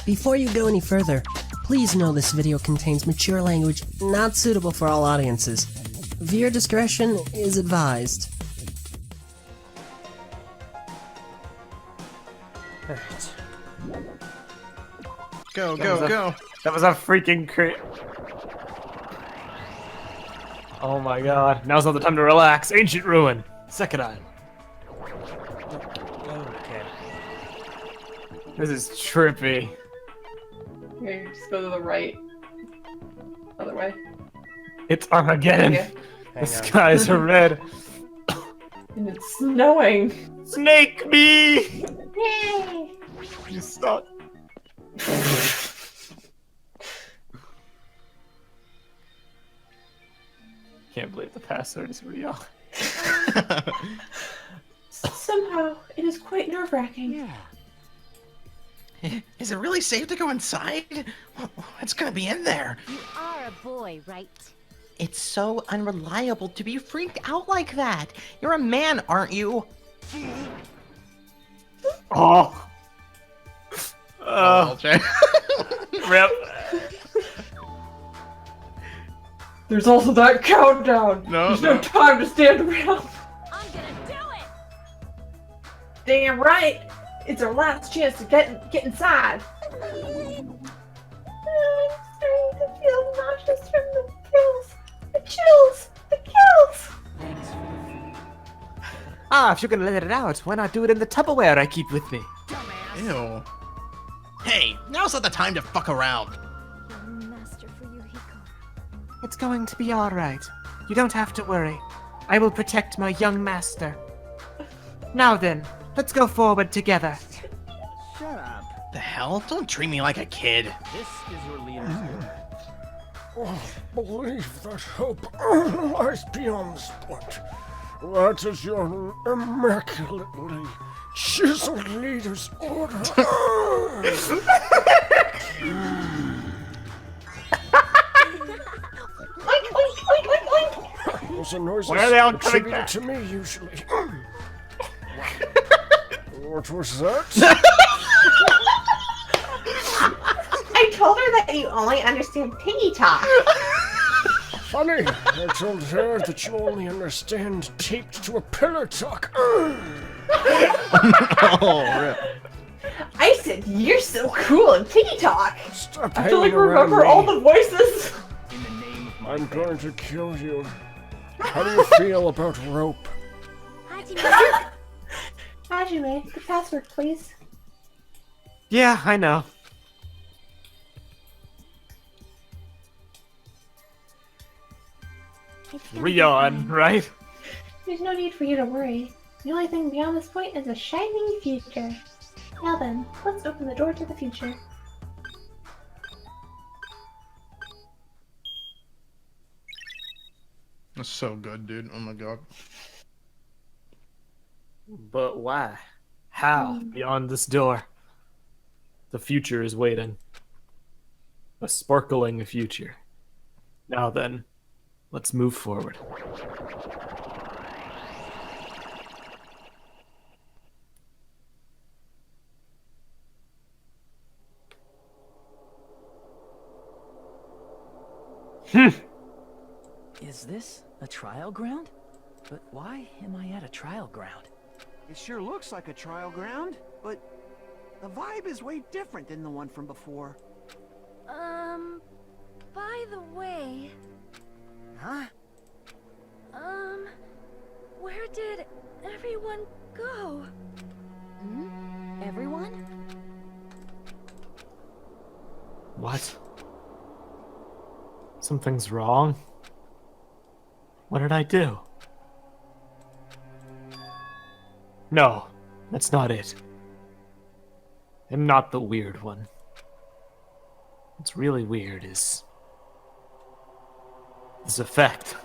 Before you go any further, please know this video contains mature language not suitable for all audiences. Viewer discretion is advised. Go. That was a freaking crit. Oh my god. Now's not the time to relax. Ancient ruin. Second item. Okay. This is trippy. Okay, just go to the right. Other way. It's Armageddon. Yeah. The skies are red. And it's snowing. Snake me! Yay! You suck. Can't believe the password is real. Somehow, it is quite nerve-wracking. Yeah. Is it really safe to go inside? What's gonna be in there? You are a boy, right? It's so unreliable to be freaked out like that. You're a man, aren't you? Oh. Rip. There's also that countdown. No, There's no time to stand around. I'm gonna do it! Damn right. It's our last chance to get inside. I'm starting to feel nauseous from the pills. The chills. The kills. Ah, if you're gonna let it out, why not do it in the Tupperware I keep with me? Ew. Hey, now's not the time to fuck around. Young master for Yuhiko. It's going to be alright. You don't have to worry. I will protect my young master. Now then, let's go forward together. Shut up. The hell? Don't treat me like a kid. This is your leader's here. Oh, believe that hope lies beyond this point. That is your immaculately chiseled leader's order. Oink, oink, oink, oink, oink. Those are noises Why are they all coming attributed back? to me usually. What was that? I told her that you only understand piggy talk. Funny, I told her that you only understand taped to a pillar talk. Oh, rip. I said you're so cool in piggy talk. Stop I feel like hanging around remember me. all the voices. In the name of my I'm going to kill you. How do you feel about rope? Hajime, the password, please. Yeah, I know. Rion, right? There's no need for you to worry. The only thing beyond this point is a shining future. Now then, let's open the door to the future. That's so good, dude. Oh my god. But why? How? Beyond this door. The future is waiting. A sparkling future. Now then, let's move forward. Is this a trial ground? But why am I at a trial ground? It sure looks like a trial ground, but the vibe is way different than the one from before. By the way, Huh? where did everyone go? Everyone? What? Something's wrong? What did I do? No, that's not it. I'm not the weird one. What's really weird is this effect.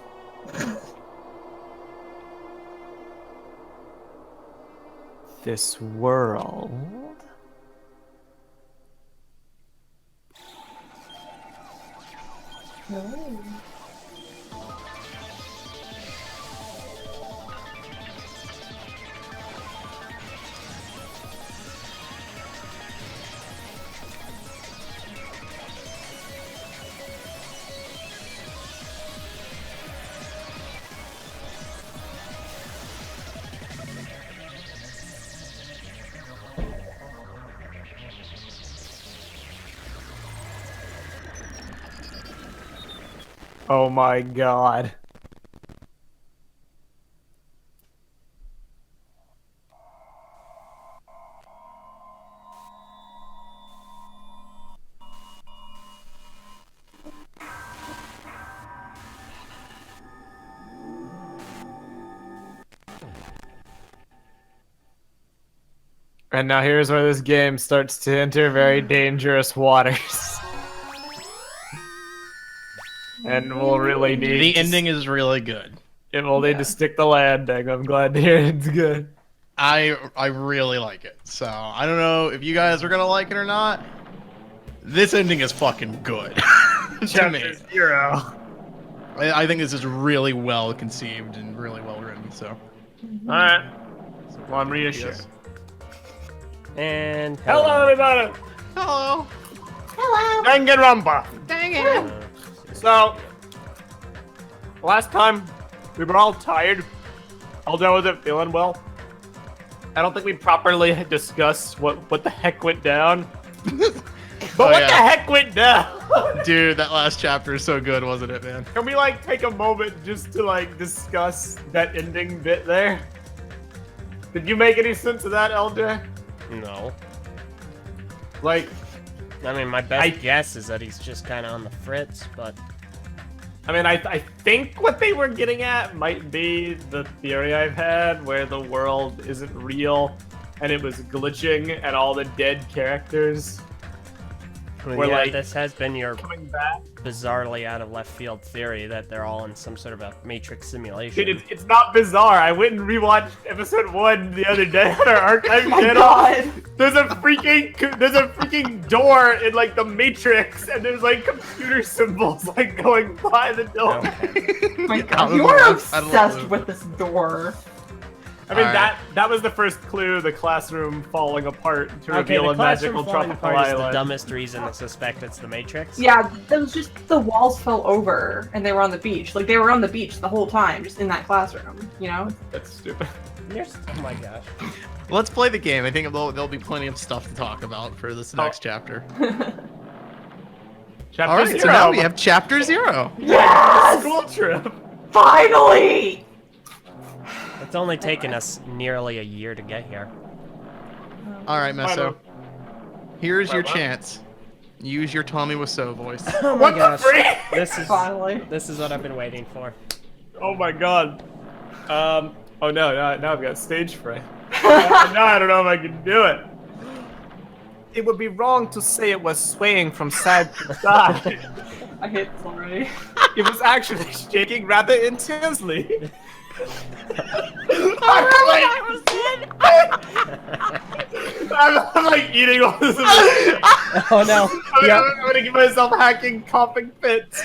This world. Oh my god. And now here's where this game starts to enter very dangerous waters. And we'll really need The ending is really good. It will need to stick the landing. I'm glad to hear it's good. I really like it. So I don't know if you guys are gonna like it or not. This ending is fucking good. To me. Chapter 0. I think this is really well conceived and really well written. So. Alright. Well, I'm reassured. Yes. And Hello, everybody! Hello. Hello. Danganronpa! Dang it. So, last time we were all tired. Aldo wasn't feeling well. I don't think we properly discussed what the heck went down. But what the heck went down? Dude, that last chapter is so good, wasn't it, man? Can we like take a moment just to like discuss that ending bit there? Did you make any sense of that, Elder? no. Like, I mean, my best guess is that he's just kind of on the fritz, but I mean, I think what they were getting at might be the theory I've had, where the world isn't real, and it was glitching, and all the dead characters were yeah, like this has been your coming back. bizarrely out of left field theory that they're all in some sort of a matrix simulation. Dude, it's not bizarre. I went and rewatched episode 1 the other day on our archive Oh my channel. god. There's a freaking door in like the Matrix, and there's like computer symbols like going by the door. Oh my I god. don't You know. are I don't obsessed know. with this door. I mean, Alright. that was the first clue, the classroom falling apart to Okay, reveal the a magical classroom falling tropical apart is the island. dumbest reason to suspect it's the Matrix. Yeah, it was just the walls fell over and they were on the beach. Like, they were on the beach the whole time, just in that classroom, you know? That's stupid. Oh my gosh. Let's play the game. I think there'll be plenty of stuff to talk about for this next chapter. Chapter All right, 0. so now we have chapter 0. Yes! School trip. Finally! It's only taken us nearly a year to get here. All right, Meso. Here's your What? chance. Use your Tommy Wiseau voice. Oh my What the gosh. freak? Finally. This is what I've been waiting for. Oh my god. Oh no, now I've got stage fright. Now I don't know if I can do it. It would be wrong to say it was swaying from side to side. I hate this already. It was actually shaking rather intensely. I'm like eating all this. Oh no. I'm gonna give myself hacking, coughing fits.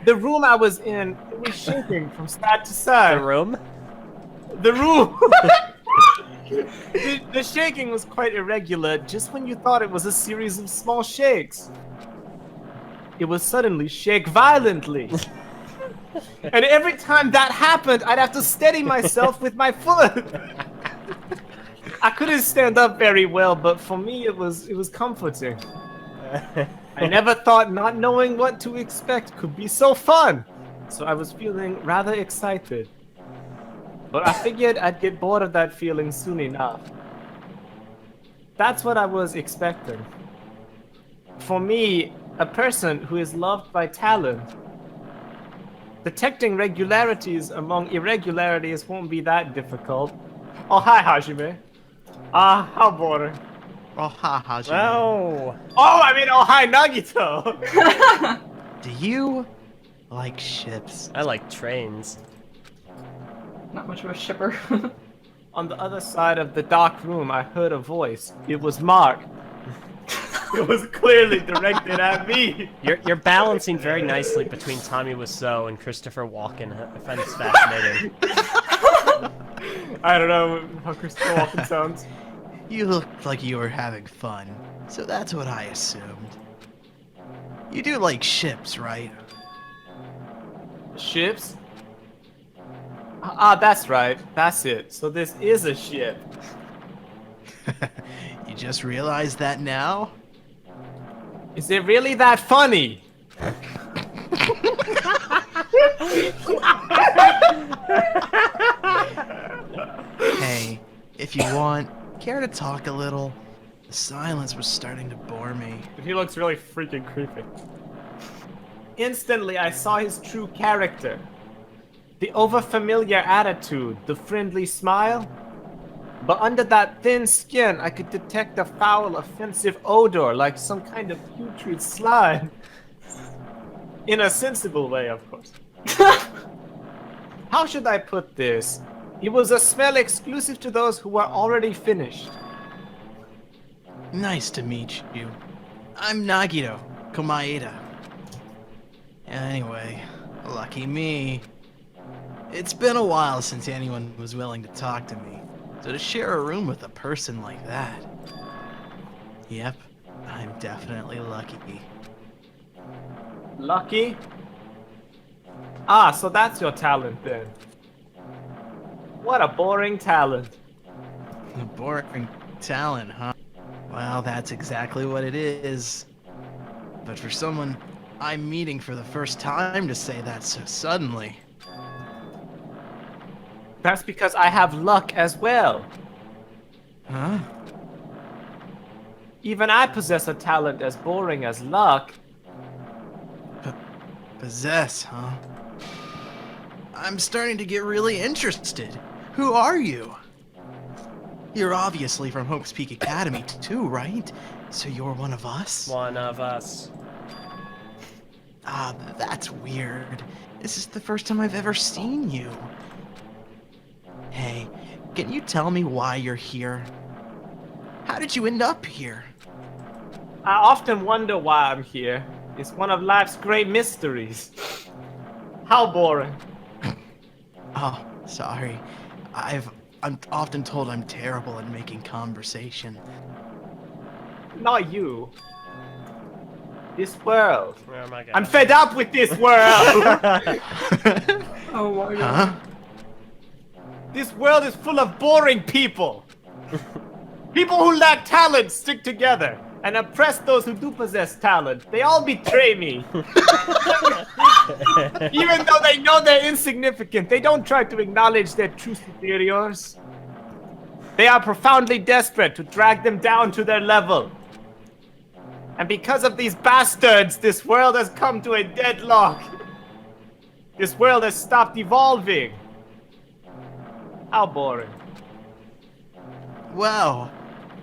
The room I was in, it was shaking from side to side. The room? The room. The shaking was quite irregular, just when you thought it was a series of small shakes. It would suddenly shake violently. And every time that happened, I'd have to steady myself with my foot. I couldn't stand up very well, but for me it was comforting. I never thought not knowing what to expect could be so fun. So I was feeling rather excited. But I figured I'd get bored of that feeling soon enough. That's what I was expecting. For me, a person who is loved by talent, detecting regularities among irregularities won't be that difficult. Oh, hi, Hajime. How boring. Oh, ha ha. Oh. Oh, I mean, oh, hi, Nagito. Do you like ships? I like trains. Not much of a shipper. On the other side of the dark room, I heard a voice. It was Mark. It was clearly directed at me. You're balancing very nicely between Tommy Wiseau and Christopher Walken. I find this fascinating. I don't know how Christopher Walken sounds. You looked like you were having fun, so that's what I assumed. You do like ships, right? Ships? That's right. That's it. So this is a ship. You just realized that now? Is it really that funny? Hey, if you want, care to talk a little? The silence was starting to bore me. He looks really freaking creepy. Instantly, I saw his true character. The overfamiliar attitude, the friendly smile. But under that thin skin, I could detect a foul, offensive odor like some kind of putrid slime. In a sensible way, of course. How should I put this? It was a smell exclusive to those who were already finished. Nice to meet you. I'm Nagito, Komaeda. Anyway, lucky me. It's been a while since anyone was willing to talk to me, so to share a room with a person like that... Yep, I'm definitely lucky. Lucky? Ah, so that's your talent then. What a boring talent. A boring talent, huh? Well, that's exactly what it is. But for someone I'm meeting for the first time to say that so suddenly... That's because I have luck as well. Huh? Even I possess a talent as boring as luck. Possess, huh? I'm starting to get really interested. Who are you? You're obviously from Hope's Peak Academy too, right? So you're one of us? One of us. Ah, that's weird. This is the first time I've ever seen you. Hey, can you tell me why you're here? How did you end up here? I often wonder why I'm here. It's one of life's great mysteries. How boring. Oh, sorry. I'm often told I'm terrible at making conversation. Not you. This world. Oh my god. I'm fed up with this world! Oh my god. Huh? This world is full of boring people. People who lack talent stick together and oppress those who do possess talent. They all betray me. Even though they know they're insignificant, they don't try to acknowledge their true superiors. They are profoundly desperate to drag them down to their level. And because of these bastards, this world has come to a deadlock. This world has stopped evolving. How boring. Well,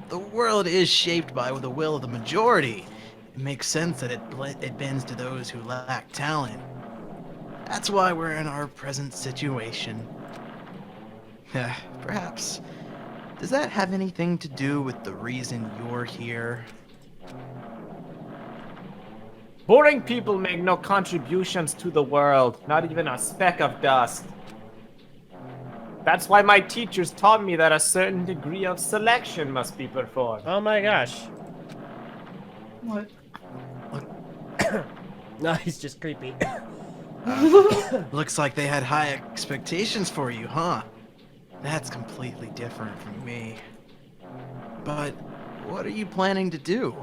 the world is shaped by the will of the majority. It makes sense that it bends to those who lack talent. That's why we're in our present situation. Perhaps. Does that have anything to do with the reason you're here? Boring people make no contributions to the world, not even a speck of dust. That's why my teachers taught me that a certain degree of selection must be performed. Oh my gosh. What? No, he's just creepy. Looks like they had high expectations for you, huh? That's completely different from me. But what are you planning to do?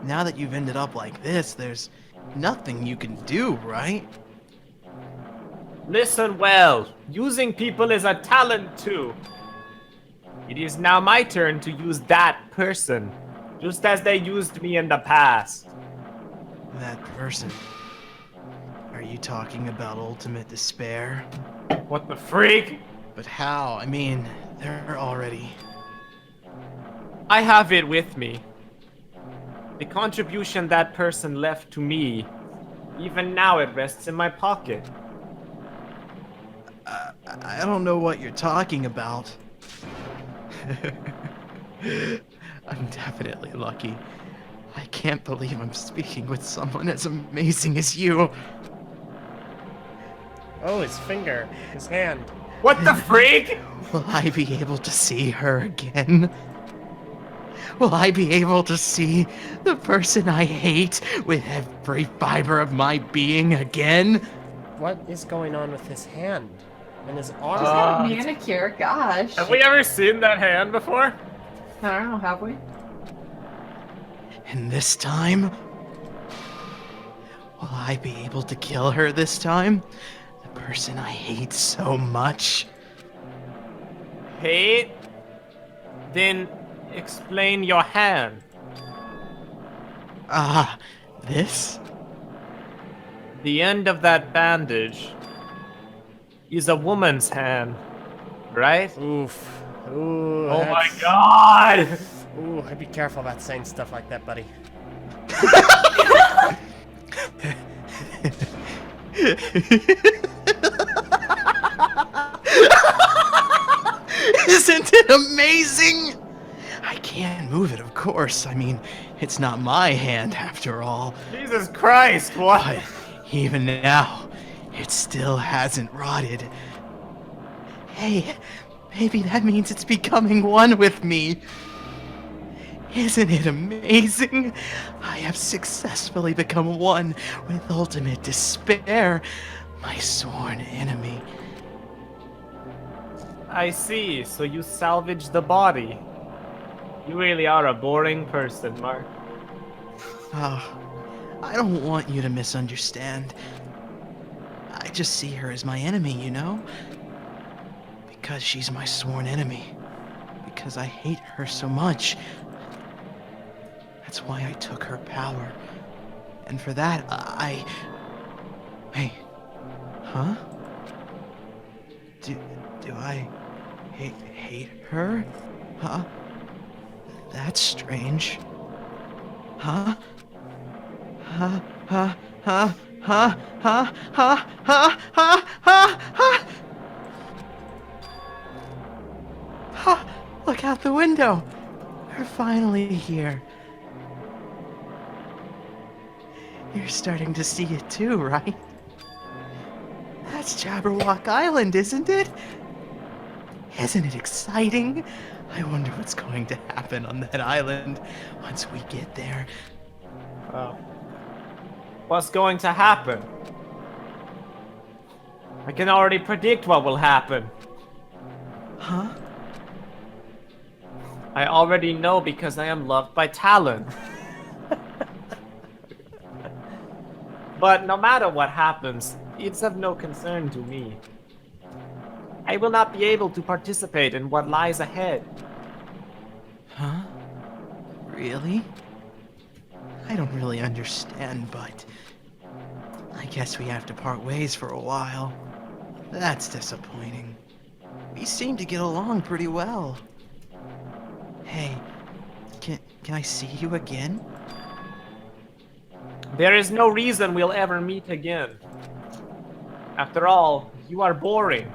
Now that you've ended up like this, there's nothing you can do, right? Listen well, using people is a talent too. It is now my turn to use that person, just as they used me in the past. That person. Are you talking about ultimate despair? What the freak? But how? I mean, they're already... I have it with me. The contribution that person left to me, even now it rests in my pocket. I don't know what you're talking about. I'm definitely lucky. I can't believe I'm speaking with someone as amazing as you. Oh, his finger. His hand. What the freak? Will I be able to see her again? Will I be able to see the person I hate with every fiber of my being again? What is going on with his hand? And his Just arm? got a manicure, gosh. Have we ever seen that hand before? I don't know, have we? And this time? Will I be able to kill her this time? The person I hate so much. Hate? Then explain your hand. Ah, this? The end of that bandage is a woman's hand, right? Oof. Ooh, Oh my that's- god! Ooh, I'd be careful about saying stuff like that, buddy. Isn't it amazing? I can't move it, of course. I mean, it's not my hand after all. Jesus Christ, what? But even now, it still hasn't rotted. Hey, maybe that means it's becoming one with me. Isn't it amazing? I have successfully become one with ultimate despair, my sworn enemy. I see, so you salvaged the body. You really are a boring person, Mark. Oh, I don't want you to misunderstand. I just see her as my enemy, you know? Because she's my sworn enemy. Because I hate her so much. That's why I took her power. And for that, Hey. Huh? Do I hate her? Huh? That's strange. Huh? Huh? Huh? Huh? Huh? Huh? Huh? Huh? Huh? Huh? Huh? Huh? Look out the window. We're finally here. You're starting to see it too, right? That's Jabberwock Island, isn't it? Isn't it exciting? I wonder what's going to happen on that island once we get there. Oh. What's going to happen? I can already predict what will happen. Huh? I already know because I am loved by Talon. But no matter what happens, it's of no concern to me. I will not be able to participate in what lies ahead. Huh? Really? I don't really understand, but I guess we have to part ways for a while. That's disappointing. We seem to get along pretty well. Hey, can I see you again? There is no reason we'll ever meet again. After all, you are boring.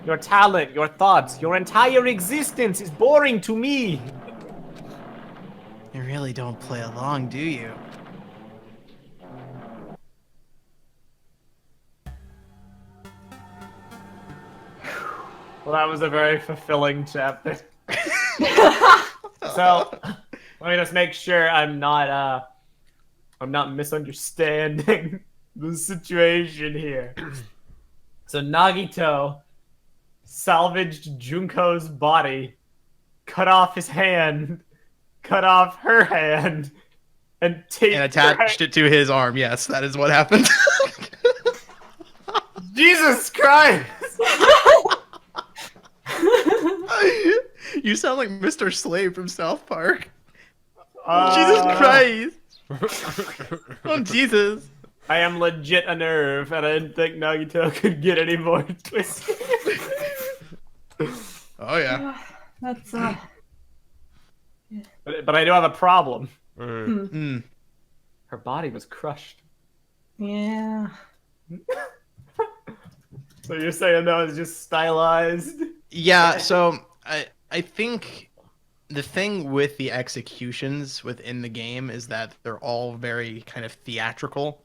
Your talent, your thoughts, your entire existence is boring to me. You really don't play along, do you? Well, that was a very fulfilling chapter. So, let me just make sure I'm not misunderstanding the situation here. So Nagito salvaged Junko's body, cut off his hand, cut off her hand, and taped And attached it to his arm. Yes, that is what happened. Jesus Christ! You sound like Mr. Slave from South Park. Jesus Christ! Oh, Jesus. I am legit a nerve, and I didn't think Nagito could get any more twisted. Oh, yeah. That's But I do have a problem. Mm. Her body was crushed. yeah. So you're saying that was just stylized? Yeah, so I think the thing with the executions within the game is that they're all very kind of theatrical.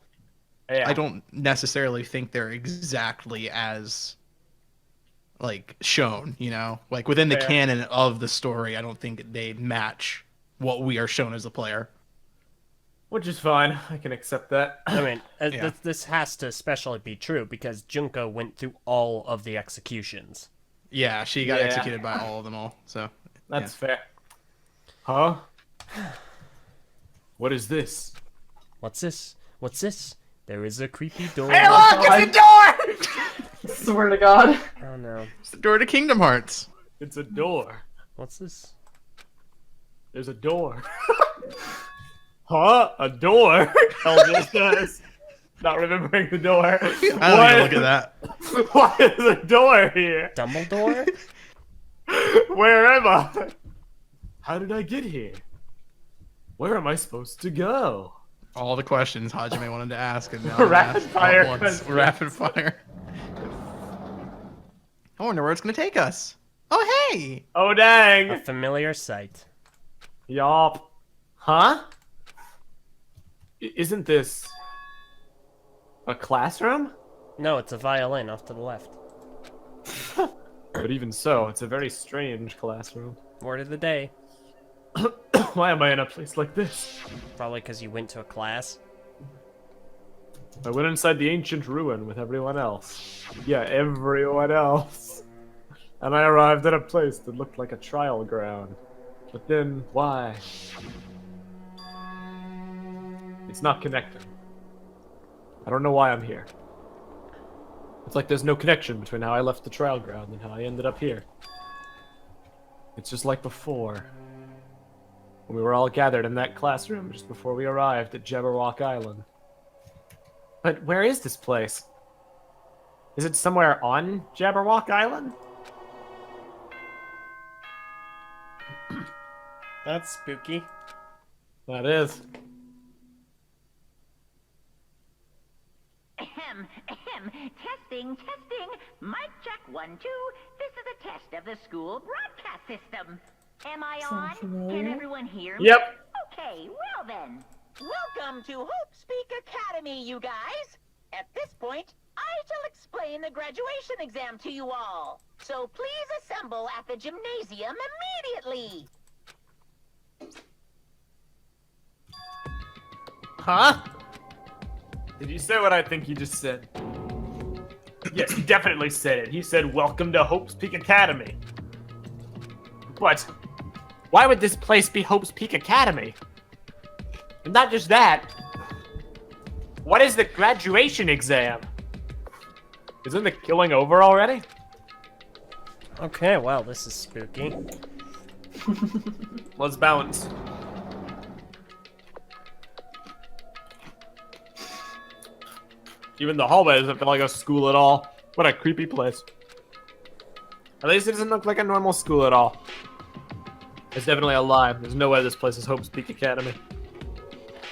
Yeah. I don't necessarily think they're exactly as like shown, you know? Like within the Fair. canon of the story, I don't think they match what we are shown as a player. Which is fine. I can accept that. I mean, Yeah. this has to especially be true because Junko went through all of the executions. Yeah, she got Yeah. executed by all of them all. So That's fair. Huh? What is this? What's this? What's this? There is a creepy door. Hey, look! It's a door! Swear to God. Oh no. It's the door to Kingdom Hearts. It's a door. What's this? There's a door. Huh? A door? Elvis says. Not remembering the door. I don't even look at that. Why is a door here? Dumbledore? Where am I? How did I get here? Where am I supposed to go? All the questions Hajime wanted to ask, and now Rapid asked fire all at once. questions. Rapid fire. I wonder where it's gonna take us. Oh hey! Oh A dang! familiar sight. Yup. Huh? Isn't this a classroom? No, it's a violin off to the left. But even so, it's a very strange classroom. Word of the day. Why am I in a place like this? Probably because you went to a class. I went inside the ancient ruin with everyone else. Yeah, everyone else. And I arrived at a place that looked like a trial ground. But then, why? It's not connecting. I don't know why I'm here. It's like there's no connection between how I left the trial ground and how I ended up here. It's just like before. When we were all gathered in that classroom just before we arrived at Jabberwock Island. But where is this place? Is it somewhere on Jabberwock Island? That's spooky. That is. Ahem, ahem. Testing, testing. Mic check 1, 2. This is a test of the school broadcast system. Am I Sound on? familiar? Can everyone hear me? Yep. Okay, well then. Welcome to Hope Speak Academy, you guys. At this point, I shall explain the graduation exam to you all. So please assemble at the gymnasium immediately. Huh? Did you say what I think you just said? Yes, he definitely said it. He said, "Welcome to Hope's Peak Academy." But why would this place be Hope's Peak Academy? And not just that. What is the graduation exam? Isn't the killing over already? Okay, well, this is spooky. Let's balance. Even the hallway doesn't feel like a school at all. What a creepy place. At least it doesn't look like a normal school at all. It's definitely a lie. There's no way this place is Hope's Peak Academy.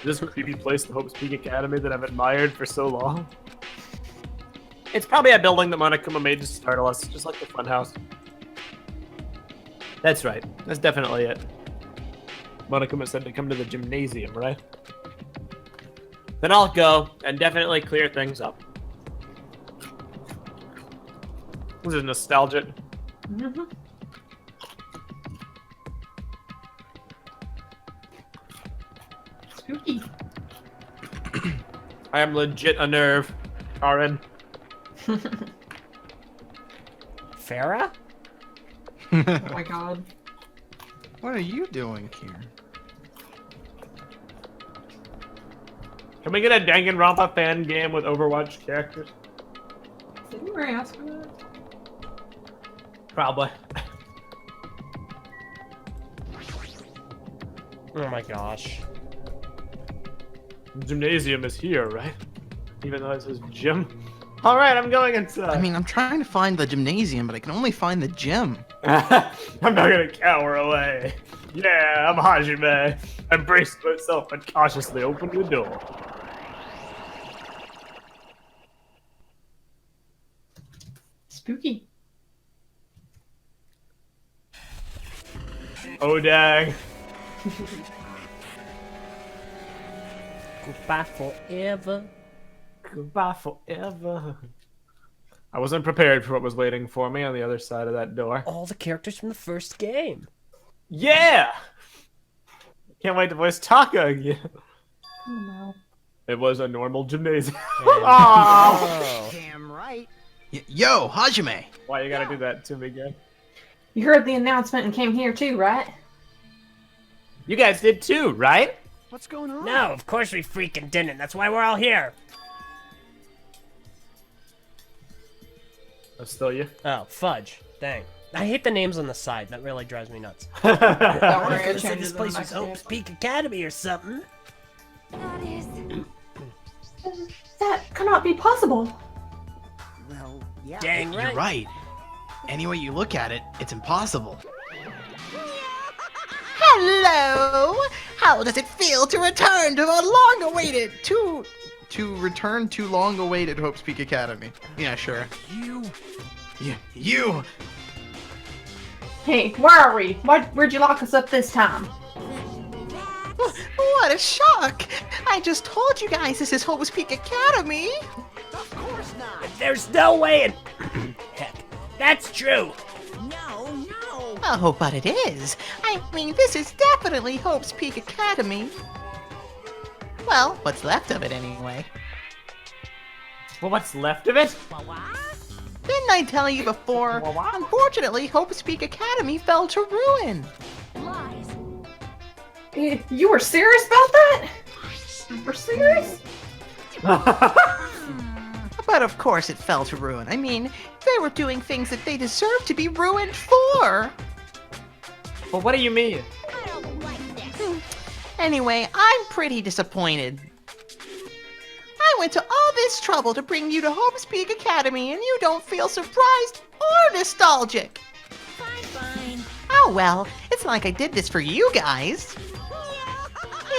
Is this creepy place the Hope's Peak Academy that I've admired for so long? It's probably a building that Monokuma made to startle us, just like the funhouse. That's right. That's definitely it. Monokuma said to come to the gymnasium, right? Then I'll go and definitely clear things up. This is nostalgic. Mm-hmm. Spooky. I am legit a nerve, Karen. Farah? Oh my God. What are you doing here? Can we get a Danganronpa fan game with Overwatch characters? Did you already ask for that? Probably. Oh my gosh. The gymnasium is here, right? Even though it says gym. All right, I'm going inside. I mean, I'm trying to find the gymnasium, but I can only find the gym. I'm not gonna cower away. Yeah, I'm Hajime. I braced myself and cautiously opened the door. Spooky. Oh dang. Goodbye forever. Goodbye forever. I wasn't prepared for what was waiting for me on the other side of that door. All the characters from the first game. Yeah! Can't wait to voice Taka again. Oh no. It was a normal gymnasium. Oh. Damn right. Yo, Hajime! Why you gotta do that to me again? You heard the announcement and came here too, right? You guys did too, right? What's going on? No, of course we freaking didn't. That's why we're all here. I'm still you. Oh, fudge. Dang. I hate the names on the side. That really drives me nuts. Don't worry, I it said changes this place in the was next Hope's Peak Academy or something. That is... That cannot be possible. Well, yeah. Dang right. You're right. Any way you look at it, it's impossible. Hello! How does it feel to return to the long-awaited... To return to long-awaited Hope's Peak Academy? Yeah, sure. You! Hey, where are we? Where'd you lock us up this time? What a shock! I just told you guys this is Hope's Peak Academy! Of course not. There's no way in... Heck, that's true. No. Oh, but it is. I mean, this is definitely Hope's Peak Academy. Well, what's left of it anyway. Well, what's left of it? Didn't I tell you before? Unfortunately, Hope's Peak Academy fell to ruin. lies. You were serious about that? Super serious? But of course it fell to ruin. I mean, they were doing things that they deserved to be ruined for. Well, what do you mean? I don't like this. Anyway, I'm pretty disappointed. I went to all this trouble to bring you to Hope's Peak Academy, and you don't feel surprised or nostalgic. Fine. Oh well, it's not like I did this for you guys.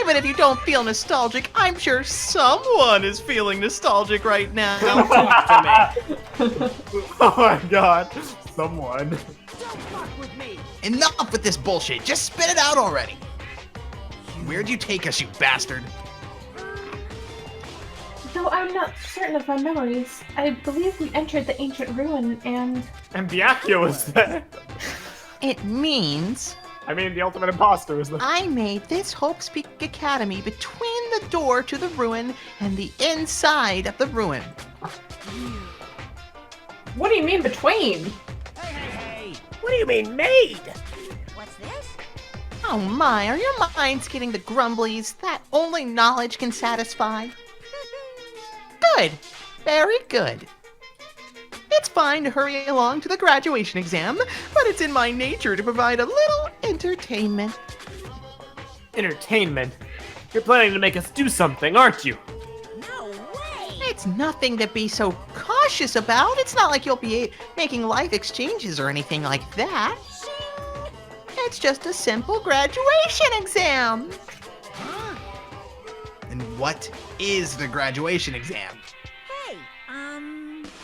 Even if you don't feel nostalgic, I'm sure someone is feeling nostalgic right now. Talk to me. Oh my god. Someone. Don't fuck with me. Enough with this bullshit. Just spit it out already. Where'd you take us, you bastard? Though I'm not certain of my memories, I believe we entered the ancient ruin and... And Byakuya was there. It means I mean, the ultimate imposter was there. I made this Hope's Peak Academy between the door to the ruin and the inside of the ruin. What do you mean between? Hey. What do you mean made? What's this? Oh my, are your minds getting the grumblies that only knowledge can satisfy? Good. Very good. It's fine to hurry along to the graduation exam, but it's in my nature to provide a little entertainment. Entertainment? You're planning to make us do something, aren't you? No way! It's nothing to be so cautious about. It's not like you'll be making life exchanges or anything like that. It's just a simple graduation exam. And what is the graduation exam? Hey,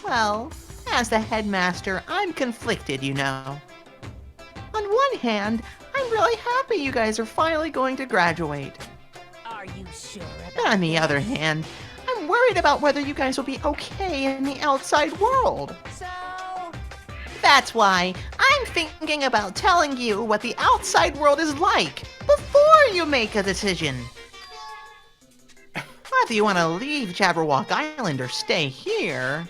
Well, as the headmaster, I'm conflicted, you know. On one hand, I'm really happy you guys are finally going to graduate. are you sure But on the other hand, I'm worried about whether you guys will be okay in the outside world. So, That's why I'm thinking about telling you what the outside world is like before you make a decision. Whether you want to leave Jabberwock Island or stay here.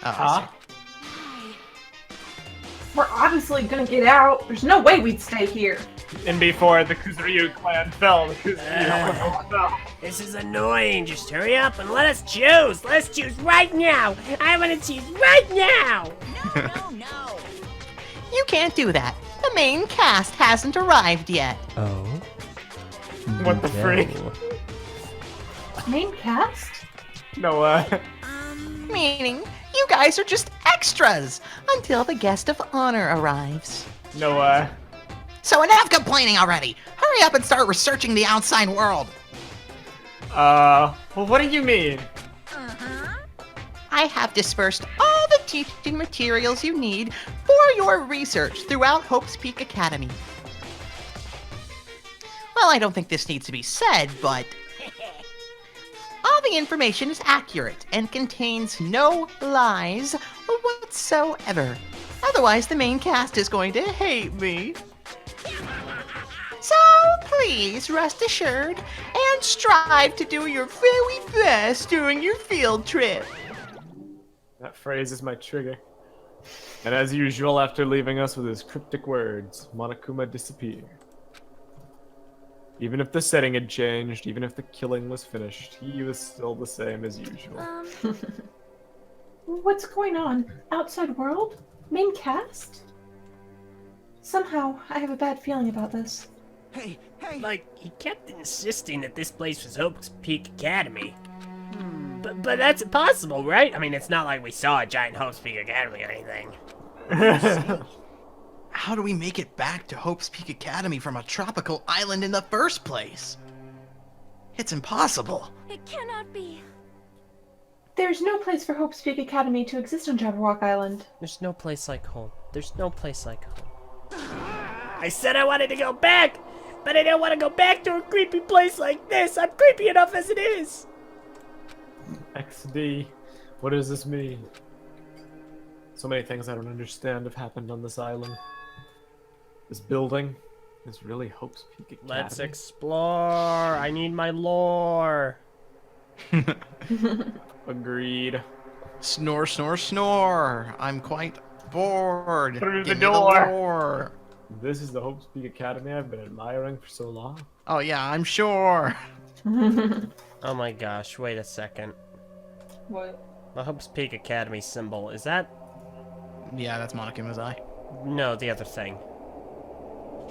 Oh, I see. We're obviously gonna get out. There's no way we'd stay here. And before the Kuzuryu clan fell, the Kuzuryu clan fell. This is annoying. Just hurry up and let us choose. Let's choose right now. I want to choose right now. no. You can't do that. The main cast hasn't arrived yet. Oh. What the freak? Main cast? No, Meaning, you guys are just extras until the guest of honor arrives. no, So enough complaining already. Hurry up and start researching the outside world. well, what do you mean? I have dispersed all the teaching materials you need for your research throughout Hope's Peak Academy. Well, I don't think this needs to be said, but all the information is accurate and contains no lies whatsoever. Otherwise, the main cast is going to hate me. So please rest assured and strive to do your very best during your field trip. That phrase is my trigger. And as usual, after leaving us with his cryptic words, Monokuma disappeared. Even if the setting had changed, even if the killing was finished, he was still the same as usual. What's going on? Outside world? Main cast? Somehow, I have a bad feeling about this. Hey, hey! Like, he kept insisting that this place was Hope's Peak Academy. But that's impossible, right? I mean, it's not like we saw a giant Hope's Peak Academy or anything. How do we make it back to Hope's Peak Academy from a tropical island in the first place? It's impossible. It cannot be. There's no place for Hope's Peak Academy to exist on Jabberwock Island. There's no place like home. There's no place like home. I said I wanted to go back, but I don't want to go back to a creepy place like this. I'm creepy enough as it is. XD. What does this mean? So many things I don't understand have happened on this island. This building is really Hope's Peak Academy. Let's explore. I need my lore. Agreed. Snore, snore, snore. I'm quite bored. Through Give the me door. lore. This is the Hope's Peak Academy I've been admiring for so long. Oh yeah, I'm sure. Oh my gosh, wait a second. What? The Hope's Peak Academy symbol, is that... Yeah, that's Monokuma's eye. No, the other thing.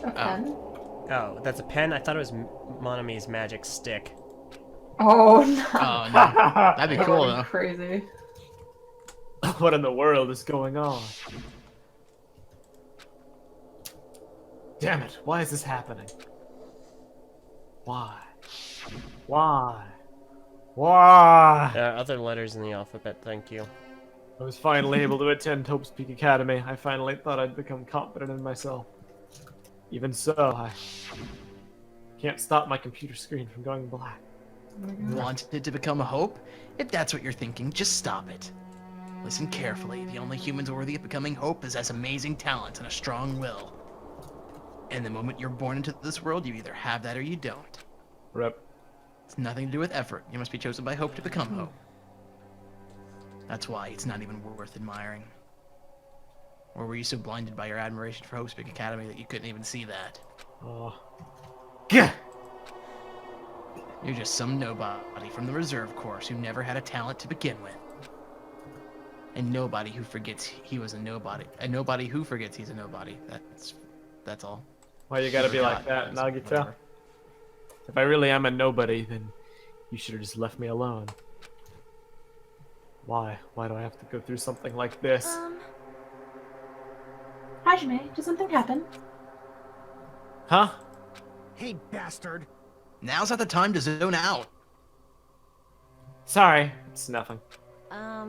A pen? Oh, that's a pen? I thought it was Monami's magic stick. Oh no. Oh no, that'd be That cool would be though. Crazy. What in the world is going on? Damn it, why is this happening? Why? Why? Why? There are other letters in the alphabet, thank you. I was finally able to attend Hope's Peak Academy. I finally thought I'd become confident in myself. Even so, I can't stop my computer screen from going black. Wanted to become a Hope? If that's what you're thinking, just stop it. Listen carefully. The only humans worthy of becoming Hope possess amazing talents and a strong will. And the moment you're born into this world, you either have that or you don't. Rip. It's nothing to do with effort. You must be chosen by Hope to become Hope. That's why it's not even worth admiring. Or were you so blinded by your admiration for Hope's Peak Academy that you couldn't even see that? Oh. Gah! You're just some nobody from the reserve course who never had a talent to begin with. And nobody who forgets he was a nobody. A nobody who forgets he's a nobody. That's all. Why you gotta be like that, Nagito? If I really am a nobody, then you should have just left me alone. Why? Why do I have to go through something like this? Hajime, did something happen? Huh? Hey, bastard! Now's not the time to zone out. Sorry, it's nothing. I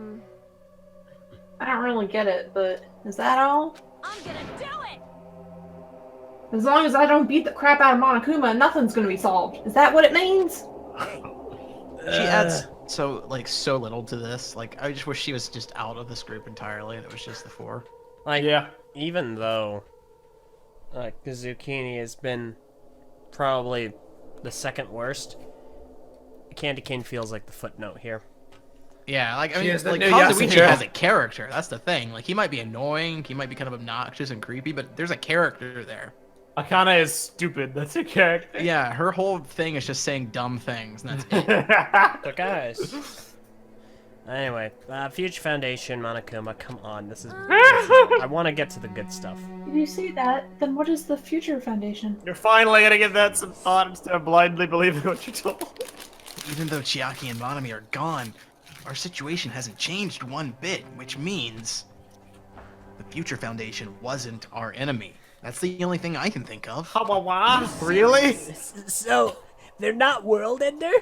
don't really get it, but is that all? I'm gonna do it! As long as I don't beat the crap out of Monokuma, nothing's gonna be solved. Is that what it means? She adds so little to this. Like, I just wish she was just out of this group entirely and it was just the four. Like, Yeah. even though Zucchini has been probably the second worst, Candy Cane feels like the footnote here. Yeah, like, I She mean, is the like, new Kazuichi Yasuko. has a character. That's the thing. Like, he might be annoying, he might be kind of obnoxious and creepy, but there's a character there. Akana is stupid. That's a character. Yeah, her whole thing is just saying dumb things, and that's it. So guys, anyway, Future Foundation, Monokuma, come on, this is I want to get to the good stuff. If you say that, then what is the Future Foundation? You're finally gonna give that some thought instead of blindly believing what you're told. Even though Chiaki and Monami are gone, our situation hasn't changed one bit, which means the Future Foundation wasn't our enemy. That's the only thing I can think of. Really? So, they're not World Ender?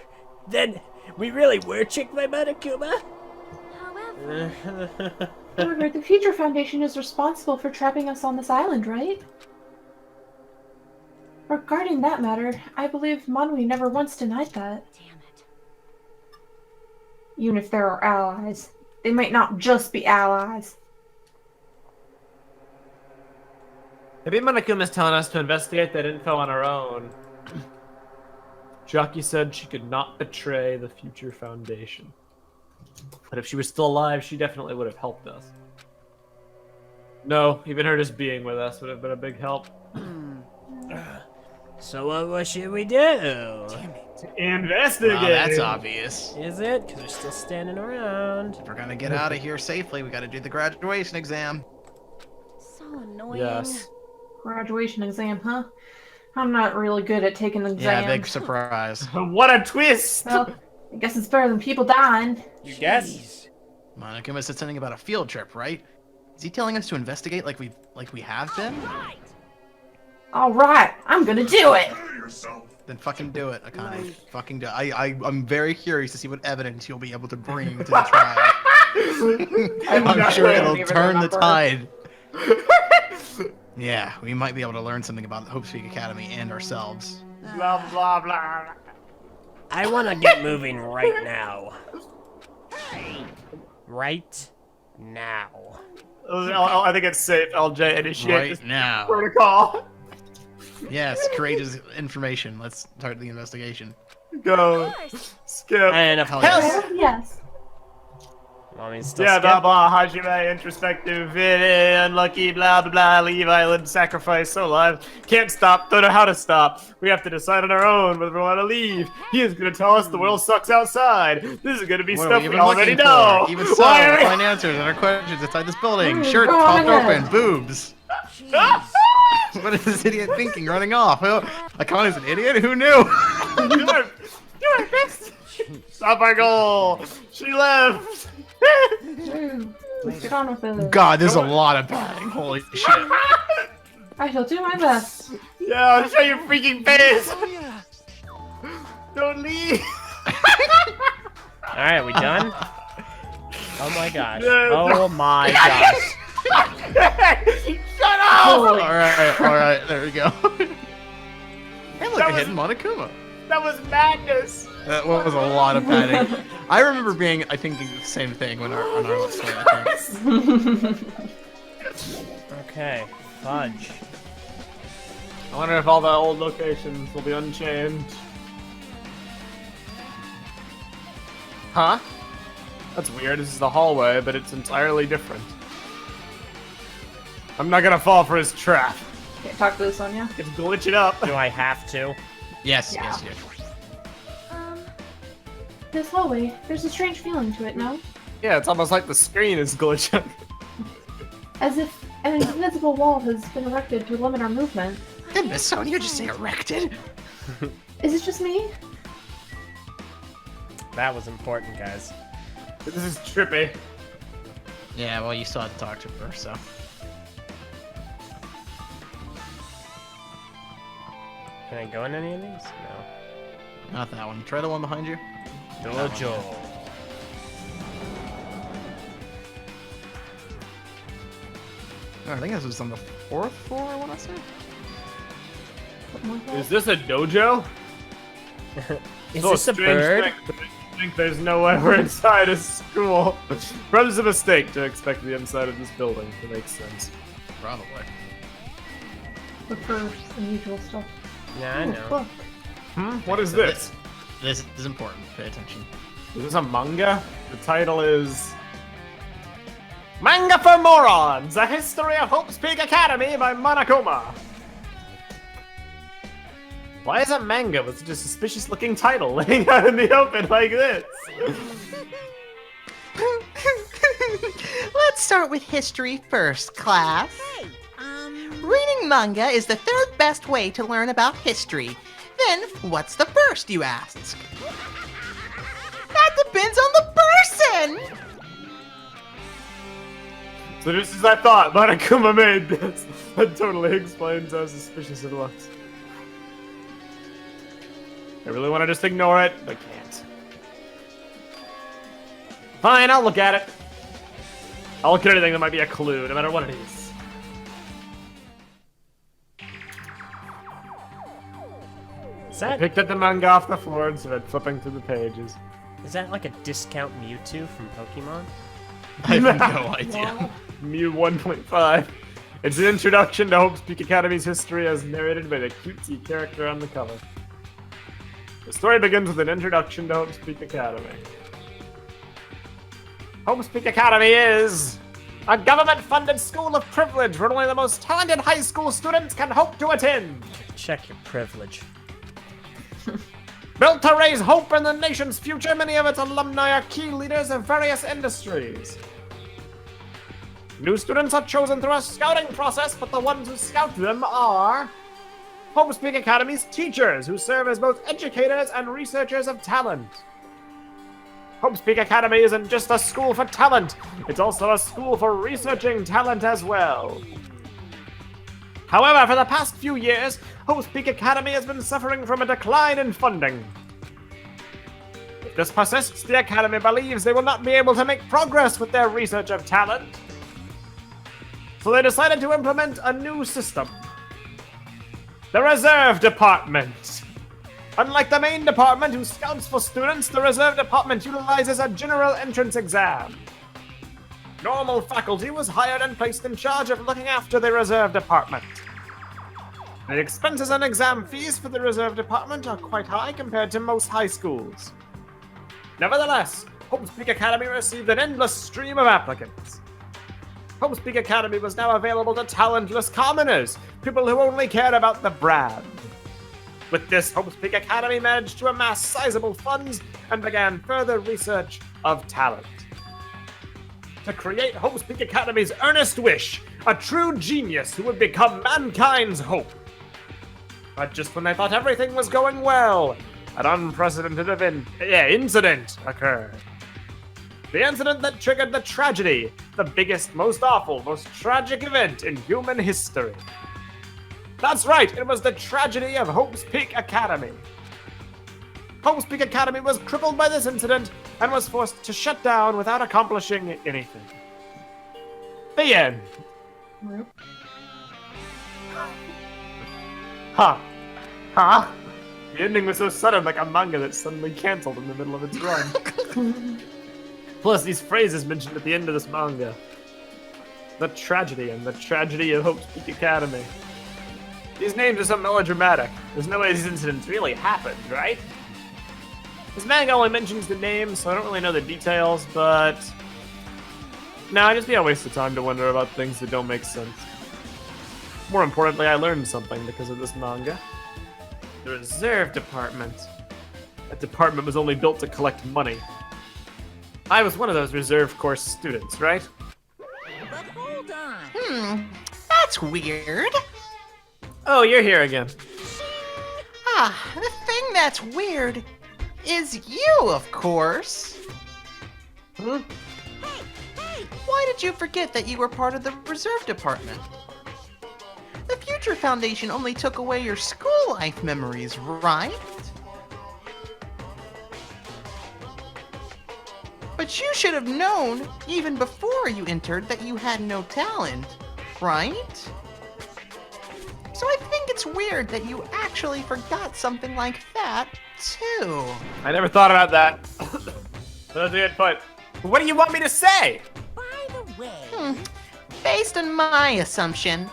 Then, we really were tricked by Monokuma? However, However, the Future Foundation is responsible for trapping us on this island, right? Regarding that matter, I believe Manwi never once denied that. damn it. Even if there are allies, they might not just be allies. Maybe Monokuma's telling us to investigate that info on our own. Chiaki said she could not betray the Future Foundation. But if she was still alive, she definitely would have helped us. No, even her just being with us would have been a big help. So what should we do? Damn it. Investigate. Well, that's obvious. Is it? Because they're still standing around. If we're gonna get out of here safely, we gotta do the graduation exam. So annoying. Yes. Graduation exam, huh? I'm not really good at taking exams. Yeah, big surprise. What a twist! Well, I guess it's better than people dying. You guess? Monokuma said something about a field trip, right? Is he telling us to investigate like we have been? All right, I'm gonna do it. Then fucking do it, Akane. Fucking do it. I'm very curious to see what evidence you'll be able to bring to the trial. I'm sure it'll turn the tide. Yeah, we might be able to learn something about the Hope Speak Academy and ourselves. Blah blah blah. I want to get moving right now. Right now. I think it's safe, LJ. Initiate Right this now. protocol. Yes, courageous information. Let's start the investigation. Go. Skip. And of Hell course. yes. Yes. Want me to still Yeah, skip? blah blah, Hajime, introspective, unlucky, blah blah blah, leave island, sacrifice, so alive. Can't stop, don't know how to stop. We have to decide on our own whether we want to leave. He is gonna tell us the world sucks outside. This is gonna be What are stuff we we even already looking know. for? Even so, Why are we- find answers and our questions inside this building. Shirts go on popped ahead. open, boobs. What is this idiot thinking? Running off? Akane's an idiot? Who knew? You're best. Stop our goal. She left. Let's get on with it. God, there's a lot of padding. Holy shit. I shall do my best. Yeah, I'll show your freaking face. Don't leave. Alright, we done? Oh my gosh. Yeah, Oh my gosh. Shut up! Alright, there we go. Hey, look, a hidden Monokuma. That was madness. That was a lot of padding. I remember thinking the same thing when on our let's play, I think. Okay, fudge. I wonder if all the old locations will be unchanged. Huh? That's weird. This is the hallway, but it's entirely different. I'm not gonna fall for his trap. Okay, talk to this, Sonia. It's glitching up. Do I have to? Yes, Yeah. yes. This hallway, there's a strange feeling to it, no? Yeah, it's almost like the screen is glitching. As if an invisible wall has been erected to limit our movement. Did Miss Sonia just say erected? Is it just me? That was important, guys. This is trippy. Yeah, well, you still had to talk to her, so. Can I go in any of these? No. Not that one. Try the one behind you. Dojo. I think this was on the 4th floor, I want to say. Is this a dojo? Is So this a strange bird? thing to think there's no way we're inside a school. Perhaps it's a mistake to expect the inside of this building. It makes sense. Probably. Look for unusual stuff. Yeah, I know. Look. What is this? This is important. Pay attention. Is this a manga? The title is... Manga for Morons! A History of Hope's Peak Academy by Monokuma. Why is a manga with such a suspicious-looking title laying out in the open like this? Let's start with history first, class. Hey, Reading manga is the third best way to learn about history. Then, what's the first, you ask? That depends on the person! So just as I thought, Monokuma made this. That totally explains how suspicious it looks. I really want to just ignore it, but can't. Fine, I'll look at it. I'll look at anything that might be a clue, no matter what it is. Is I that, picked up the manga off the floor and started flipping through the pages. is that like a discount Mewtwo from Pokemon? I have no idea. Mew 1.5. It's an introduction to Hope's Peak Academy's history as narrated by the cutesy character on the cover. The story begins with an introduction to Hope's Peak Academy. Hope's Peak Academy is a government-funded school of privilege where only the most talented high school students can hope to attend. Check your privilege. Built to raise hope in the nation's future, many of its alumni are key leaders of various industries. New students are chosen through a scouting process, but the ones who scout them are Hope's Peak Academy's teachers, who serve as both educators and researchers of talent. Hope's Peak Academy isn't just a school for talent, it's also a school for researching talent as well. However, for the past few years, Hope's Peak Academy has been suffering from a decline in funding. If this persists, the Academy believes they will not be able to make progress with their research of talent. So they decided to implement a new system. The Reserve Department. Unlike the main department who scouts for students, the Reserve Department utilizes a general entrance exam. Normal faculty was hired and placed in charge of looking after the Reserve Department. The expenses and exam fees for the Reserve Department are quite high compared to most high schools. Nevertheless, Hope's Peak Academy received an endless stream of applicants. Hope's Peak Academy was now available to talentless commoners, people who only cared about the brand. With this, Hope's Peak Academy managed to amass sizable funds and began further research of talent. To create Hope's Peak Academy's earnest wish, a true genius who would become mankind's hope. But just when they thought everything was going well, an unprecedented incident occurred. The incident that triggered the tragedy, the biggest, most awful, most tragic event in human history. That's right, it was the tragedy of Hope's Peak Academy. Hope's Peak Academy was crippled by this incident and was forced to shut down without accomplishing anything. The end. Huh. The ending was so sudden, like a manga that's suddenly cancelled in the middle of its run. Plus, these phrases mentioned at the end of this manga. The tragedy and the tragedy of Hope's Peak Academy. These names are so melodramatic. There's no way these incidents really happened, right? This manga only mentions the names, so I don't really know the details, but... No, it'd just be a waste of time to wonder about things that don't make sense. More importantly, I learned something because of this manga. The Reserve Department. That department was only built to collect money. I was one of those reserve course students, right? But hold on. That's weird. Oh, you're here again. The thing that's weird is you, of course. Hey! Why did you forget that you were part of the Reserve Department? The Future Foundation only took away your school life memories, right? But you should have known, even before you entered, that you had no talent, right? So I think it's weird that you actually forgot something like that, too. I never thought about that. That's a good point. What do you want me to say? By the way... Based on my assumption,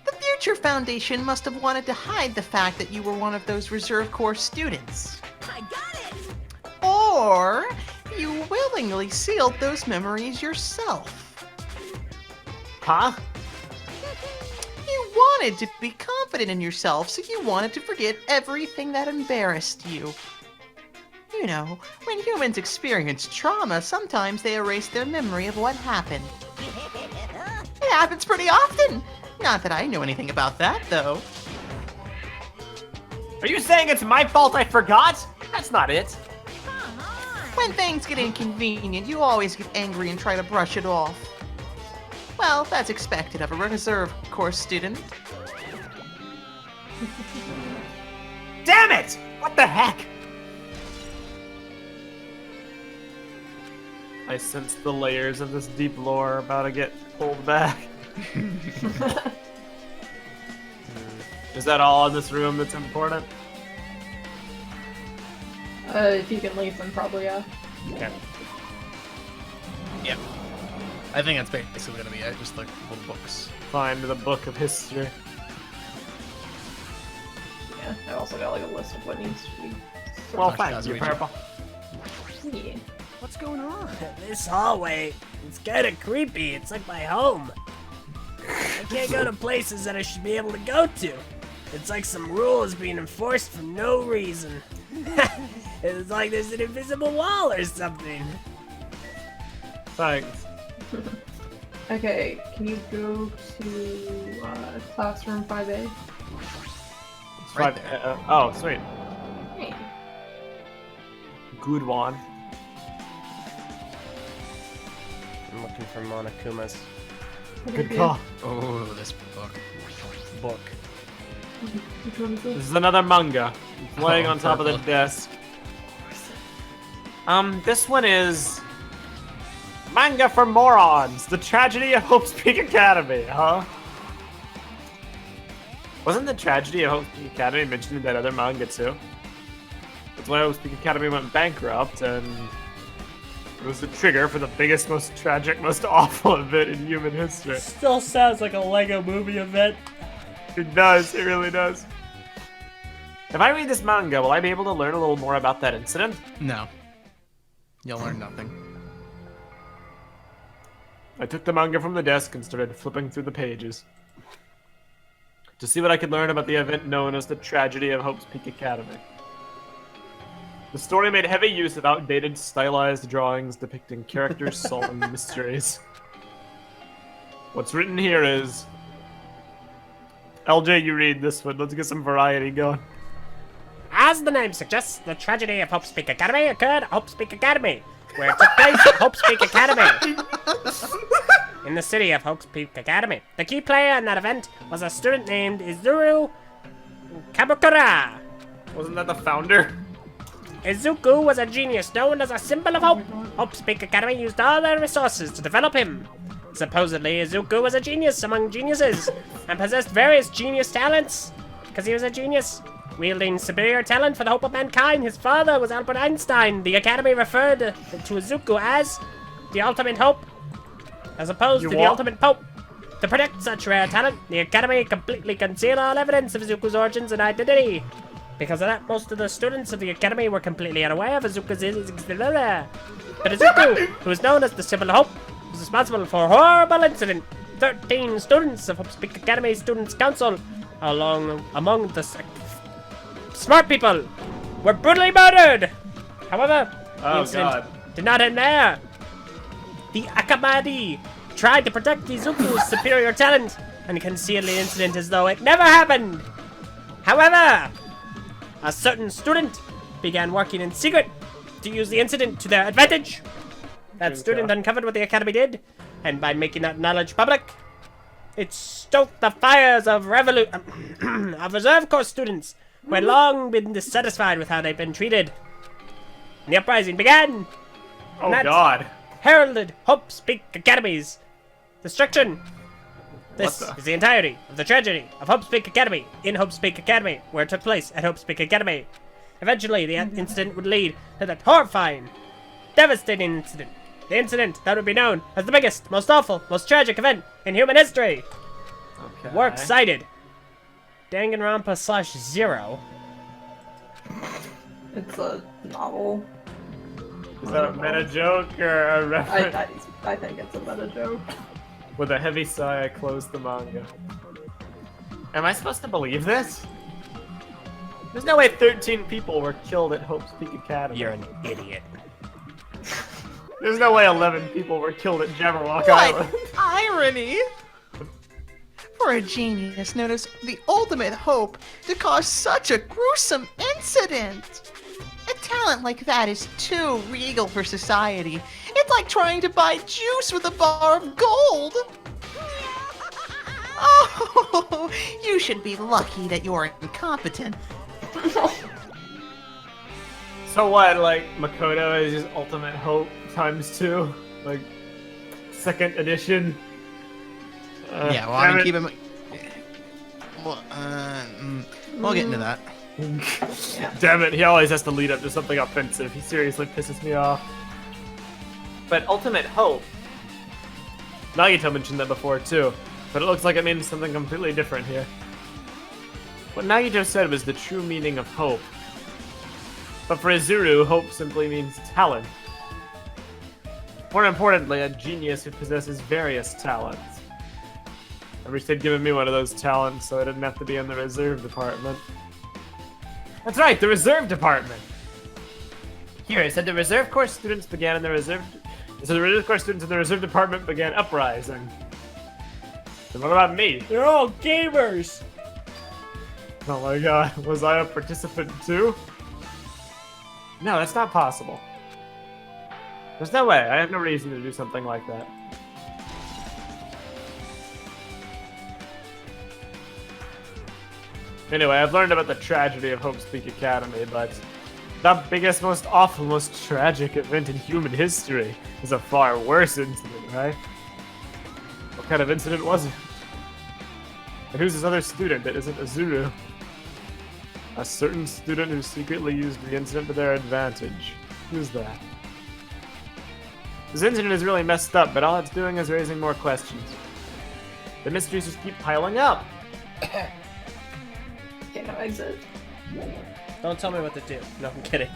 the Future Foundation must have wanted to hide the fact that you were one of those Reserve Corps students. I got it! Or you willingly sealed those memories yourself. Huh? You wanted to be confident in yourself, so you wanted to forget everything that embarrassed you. You know, when humans experience trauma, sometimes they erase their memory of what happened. It happens pretty often. Not that I know anything about that, though. Are you saying it's my fault I forgot? That's not it. When things get inconvenient, you always get angry and try to brush it off. Well, that's expected of a Reserve Course student. Damn it! What the heck? I sense the layers of this deep lore about to get pulled back. Is that all in this room that's important? If you can leave them, probably, yeah. Okay. Yep. I think that's basically gonna be it, just like the books. Find the book of history. Yeah, I also got like a list of what needs to be. Well, thank you, Purple. Yeah. What's going on? This hallway, it's kind of creepy. It's like my home. I can't go to places that I should be able to go to. It's like some rule is being enforced for no reason. It's like there's an invisible wall or something. Thanks. Okay, can you go to classroom 5A? Right oh, sweet. Hey. Good one. I'm looking for Monokuma's Good call. Oh, this book. book. Which one is This this? is another manga. It's laying Oh, on top of the purple. desk. This one is Manga for Morons: The Tragedy of Hope's Peak Academy, huh? Wasn't the tragedy of Hope's Peak Academy mentioned in that other manga too? That's why Hope's Peak Academy went bankrupt, and it was the trigger for the biggest, most tragic, most awful event in human history. Still sounds like a Lego movie event. It does, it really does. If I read this manga, will I be able to learn a little more about that incident? No. You'll learn nothing. I took the manga from the desk and started flipping through the pages to see what I could learn about the event known as the Tragedy of Hope's Peak Academy. The story made heavy use of outdated, stylized drawings depicting characters solving mysteries. What's written here is... LJ, you read this one. Let's get some variety going. As the name suggests, the tragedy of Hope's Peak Academy occurred at Hope's Peak Academy, where it took place at Hope's Peak Academy. In the city of Hope's Peak Academy. The key player in that event was a student named Izuru Kabukura. Wasn't that the founder? Izuku was a genius known as a symbol of hope. Hope's Peak Academy used all their resources to develop him. Supposedly, Izuku was a genius among geniuses and possessed various genius talents. Because he was a genius, wielding superior talent for the hope of mankind. His father was Albert Einstein. The Academy referred to Izuku as the ultimate hope, as opposed to the ultimate pope. To protect such rare talent, the Academy completely concealed all evidence of Izuku's origins and identity. Because of that, most of the students of the Academy were completely unaware of Izuku's existence. But Izuku, who is known as the symbol of hope, was responsible for a horrible incident. 13 students of Hope's Peak Academy Students' Council, among the smart people, were brutally murdered. However, the incident did not end there. The Akamadi tried to protect Izuku's superior talent and conceal the incident as though it never happened. However, a certain student began working in secret to use the incident to their advantage. That student uncovered what the Academy did, and by making that knowledge public, it stoked the fires of reserve corps students who had long been dissatisfied with how they'd been treated. And the uprising began. Oh God. Heralded Hope's Peak Academy's destruction. This is the entirety of the tragedy of Hope's Peak Academy in Hope's Peak Academy, where it took place at Hope's Peak Academy. Eventually, the incident would lead to that horrifying, devastating incident. The incident that would be known as the biggest, most awful, most tragic event in human history. Okay. Works cited. Danganronpa /0. It's a novel. Is that a meta joke or a reference? I think it's a meta joke. With a heavy sigh, I closed the manga. Am I supposed to believe this? There's no way 13 people were killed at Hope's Peak Academy. You're an idiot. There's no way 11 people were killed at Jabberwock What Island. irony! For a genius known as the ultimate hope to cause such a gruesome incident! A talent like that is too regal for society. It's like trying to buy juice with a bar of gold! Oh, you should be lucky that you're incompetent. So what, like, Makoto is just ultimate hope ×2? Like, second edition? Yeah, well, I mean, keep him. Well, we'll get into that. Damn it, he always has to lead up to something offensive. He seriously pisses me off. But ultimate hope. Nagito mentioned that before too, but it looks like it means something completely different here. What Nagito said was the true meaning of hope. But for Izuru, hope simply means talent. More importantly, a genius who possesses various talents. I wish they'd given me one of those talents so I didn't have to be in the reserve department. That's right, the reserve department! Here, it said the reserve corps students began in the reserve. So the reserve corps students in the reserve department began uprising. Then what about me? They're all gamers. Oh my god, was I a participant too? No, that's not possible. There's no way. I have no reason to do something like that. Anyway, I've learned about the tragedy of Hope's Peak Academy, but the biggest, most awful, most tragic event in human history is a far worse incident, right? What kind of incident was it? And who's this other student that isn't Azuru? A certain student who secretly used the incident to their advantage. Who's that? This incident is really messed up, but all it's doing is raising more questions. The mysteries just keep piling up. Okay, no exit. Don't tell me what to do. No, I'm kidding.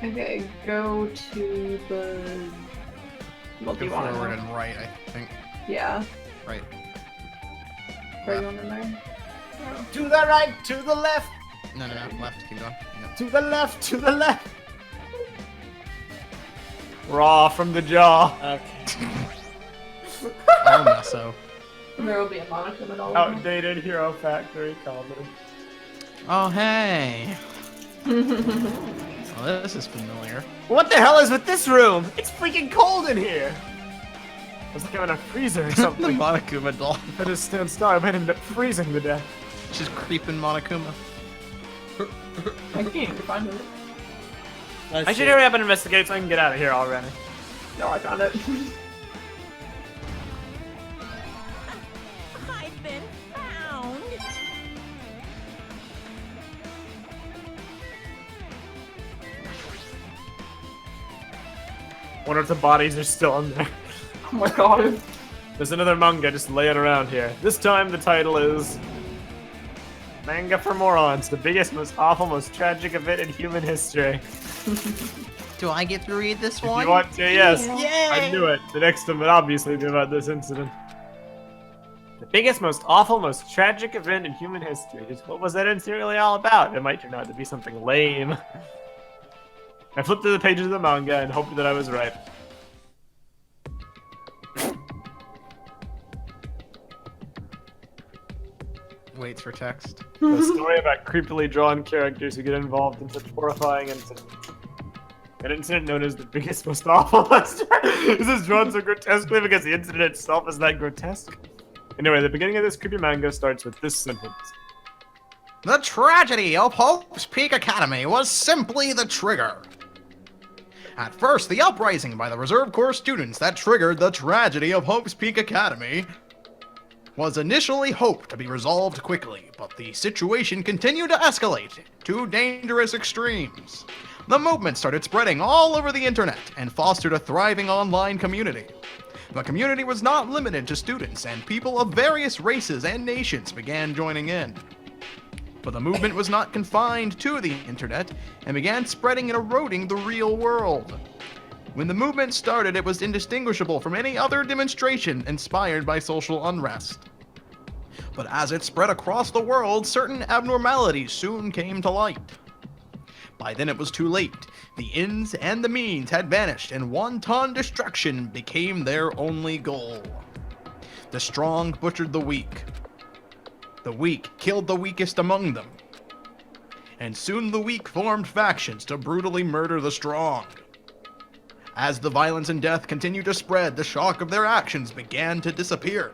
Okay, go to the... What do you Go want? forward and right, I think. Yeah. Right. Where are you going in there? To the right, to the left, No, left. Keep going. Yep. to the left, to the left. Raw from the jaw. Okay. Oh, Meso. There will be a Monaco and all of them. Outdated Hero Factory comedy. Oh, hey. Well, this is familiar. What the hell is with this room? It's freaking cold in here. I was like I'm in a freezer or The something. Monokuma doll. If I just stand still, I might end up freezing to death. Just creeping Monokuma. I can't even find it. I should hurry up and investigate so I can get out of here already. No, I found it. I've been found. Wonder if the bodies are still in there. Oh my god. There's another manga just laying around here. This time the title is Manga for Morons, the biggest, most awful, most tragic event in human history. Do I get to read this If one? you want to, yes. Yay! I knew it. The next one would obviously be about this incident. The biggest, most awful, most tragic event in human history. What was that incident really all about? It might turn out to be something lame. I flipped through the pages of the manga and hoped that I was right. Waits for text. A story about creepily drawn characters who get involved in such horrifying incidents. An incident known as the biggest, most awful. This is drawn so grotesquely because the incident itself is that grotesque. Anyway, the beginning of this creepy manga starts with this sentence. The tragedy of Hope's Peak Academy was simply the trigger. At first, the uprising by the Reserve Corps students that triggered the tragedy of Hope's Peak Academy was initially hoped to be resolved quickly, but the situation continued to escalate to dangerous extremes. The movement started spreading all over the internet and fostered a thriving online community. The community was not limited to students, and people of various races and nations began joining in. But the movement was not confined to the internet and began spreading and eroding the real world. When the movement started, it was indistinguishable from any other demonstration inspired by social unrest. But as it spread across the world, certain abnormalities soon came to light. By then it was too late. The ends and the means had vanished, and wanton destruction became their only goal. The strong butchered the weak. The weak killed the weakest among them. And soon the weak formed factions to brutally murder the strong. As the violence and death continued to spread, the shock of their actions began to disappear.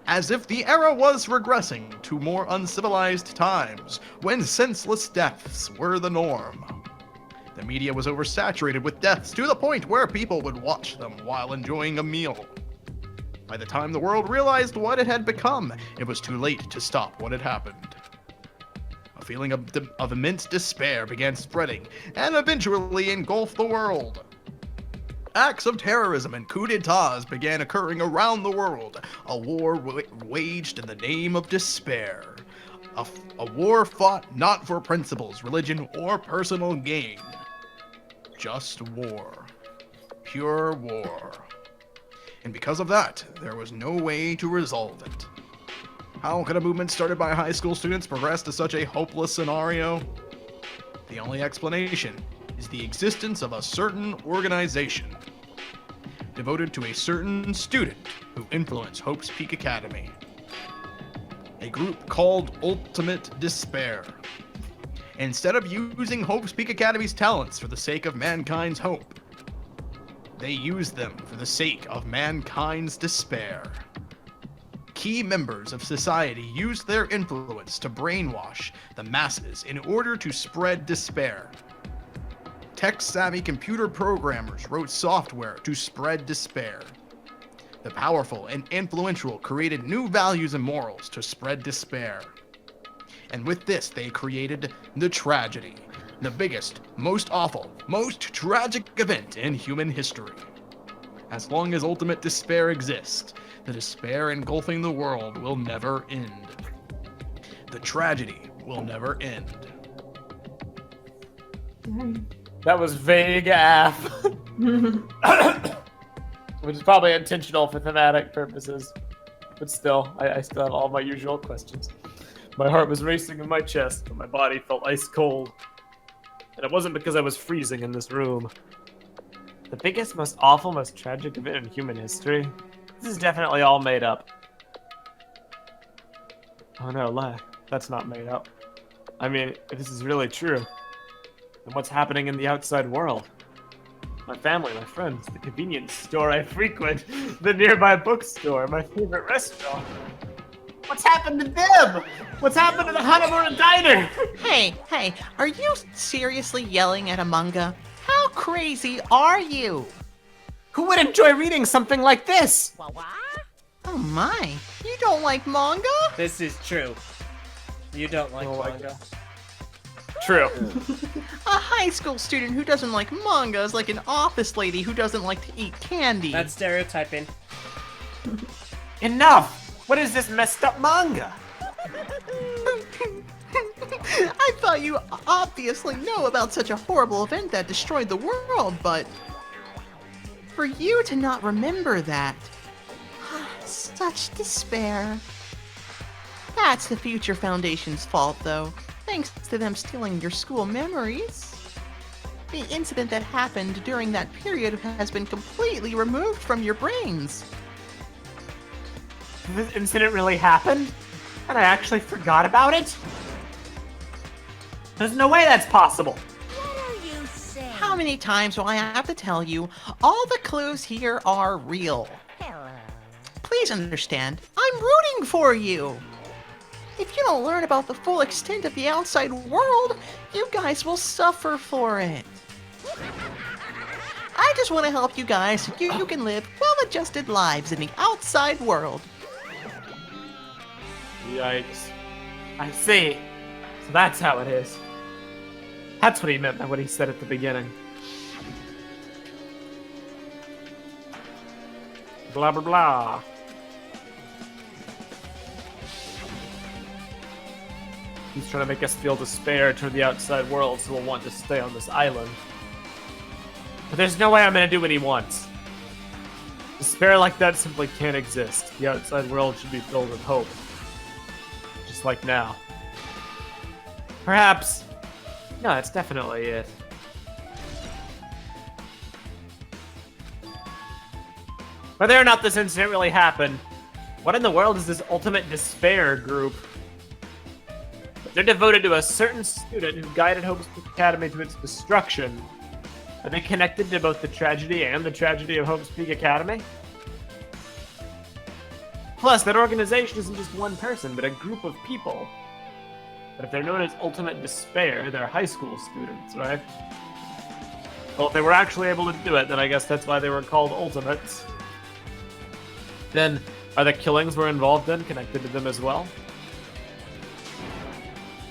As if the era was regressing to more uncivilized times, when senseless deaths were the norm. The media was oversaturated with deaths to the point where people would watch them while enjoying a meal. By the time the world realized what it had become, it was too late to stop what had happened. A feeling of immense despair began spreading, and eventually engulfed the world. Acts of terrorism and coups d'etats began occurring around the world, a war waged in the name of despair. A war fought not for principles, religion, or personal gain. Just war. Pure war. And because of that, there was no way to resolve it. How could a movement started by high school students progress to such a hopeless scenario? The only explanation is the existence of a certain organization devoted to a certain student who influenced Hope's Peak Academy. A group called Ultimate Despair. Instead of using Hope's Peak Academy's talents for the sake of mankind's hope, they used them for the sake of mankind's despair. Key members of society used their influence to brainwash the masses in order to spread despair. Tech-savvy computer programmers wrote software to spread despair. The powerful and influential created new values and morals to spread despair. And with this, they created the tragedy, the biggest, most awful, most tragic event in human history. As long as ultimate despair exists, the despair engulfing the world will never end. The tragedy will never end. That was vague AF. Which is probably intentional for thematic purposes. But still, I still have all my usual questions. My heart was racing in my chest, but my body felt ice cold. And it wasn't because I was freezing in this room. The biggest, most awful, most tragic event in human history? This is definitely all made up. Oh no, that's not made up. I mean, if this is really true, then what's happening in the outside world? My family, my friends, the convenience store I frequent, the nearby bookstore, my favorite restaurant. What's happened to them? What's happened to the Hanamura Diner? Hey, are you seriously yelling at a manga? How crazy are you? Who would enjoy reading something like this? Oh my, you don't like manga? This is true. You don't like manga. True. A high school student who doesn't like manga is like an office lady who doesn't like to eat candy. That's stereotyping. Enough! What is this messed up manga? I thought you obviously know about such a horrible event that destroyed the world, but for you to not remember that, such despair. That's the Future Foundation's fault, though, thanks to them stealing your school memories. The incident that happened during that period has been completely removed from your brains. This incident really happened? And I actually forgot about it? There's no way that's possible. What are you saying? How many times do I have to tell you, all the clues here are real? Hello. Please understand, I'm rooting for you. If you don't learn about the full extent of the outside world, you guys will suffer for it. I just want to help you guys so you can live well-adjusted lives in the outside world. Yikes. I see. So that's how it is. That's what he meant by what he said at the beginning. Blah, blah, blah. He's trying to make us feel despair toward the outside world, so we'll want to stay on this island. But there's no way I'm gonna do what he wants. Despair like that simply can't exist. The outside world should be filled with hope. Just like now. Perhaps. No, that's definitely it. Whether or not this incident really happened, what in the world is this Ultimate Despair group? They're devoted to a certain student who guided Hope's Academy to its destruction. Are they connected to both the tragedy and the tragedy of Hope's Peak Academy? Plus, that organization isn't just one person, but a group of people. But if they're known as Ultimate Despair, they're high school students, right? Well, if they were actually able to do it, then I guess that's why they were called Ultimates. Then, are the killings we're involved in connected to them as well?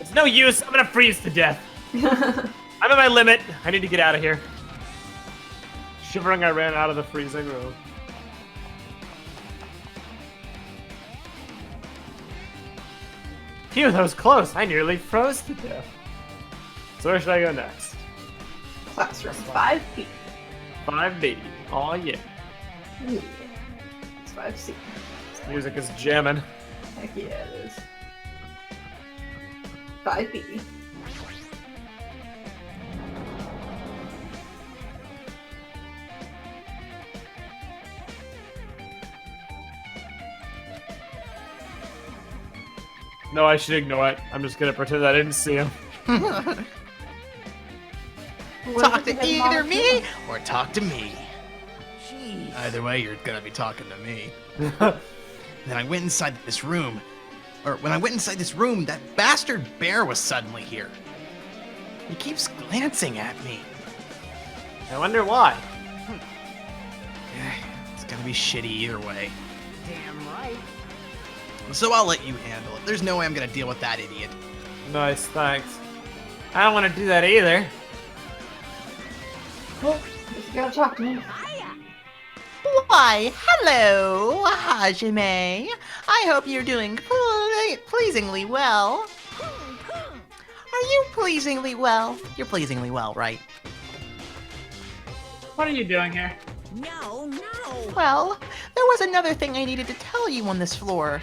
It's no use, I'm gonna freeze to death. I'm at my limit, I need to get out of here. Shivering, I ran out of the freezing room. Phew, that was close. I nearly froze to death. So where should I go next? Classroom 5B. 5B. Oh yeah. Yeah. It's 5C. This music is jamming. Heck yeah, it is. 5B. No, I should ignore it. I'm just gonna pretend I didn't see him. Talk to either me or talk to me. Jeez. Either way, you're gonna be talking to me. Then I went inside this room. Or when I went inside this room, that bastard bear was suddenly here. He keeps glancing at me. I wonder why. It's gonna be shitty either way. Damn right. So I'll let you handle it. There's no way I'm gonna deal with that idiot. Nice, thanks. I don't want to do that either. Well, you gotta talk to me. Why, hello, Hajime. I hope you're doing pleasingly well. Are you pleasingly well? You're pleasingly well, right? What are you doing here? No, no. Well, there was another thing I needed to tell you on this floor.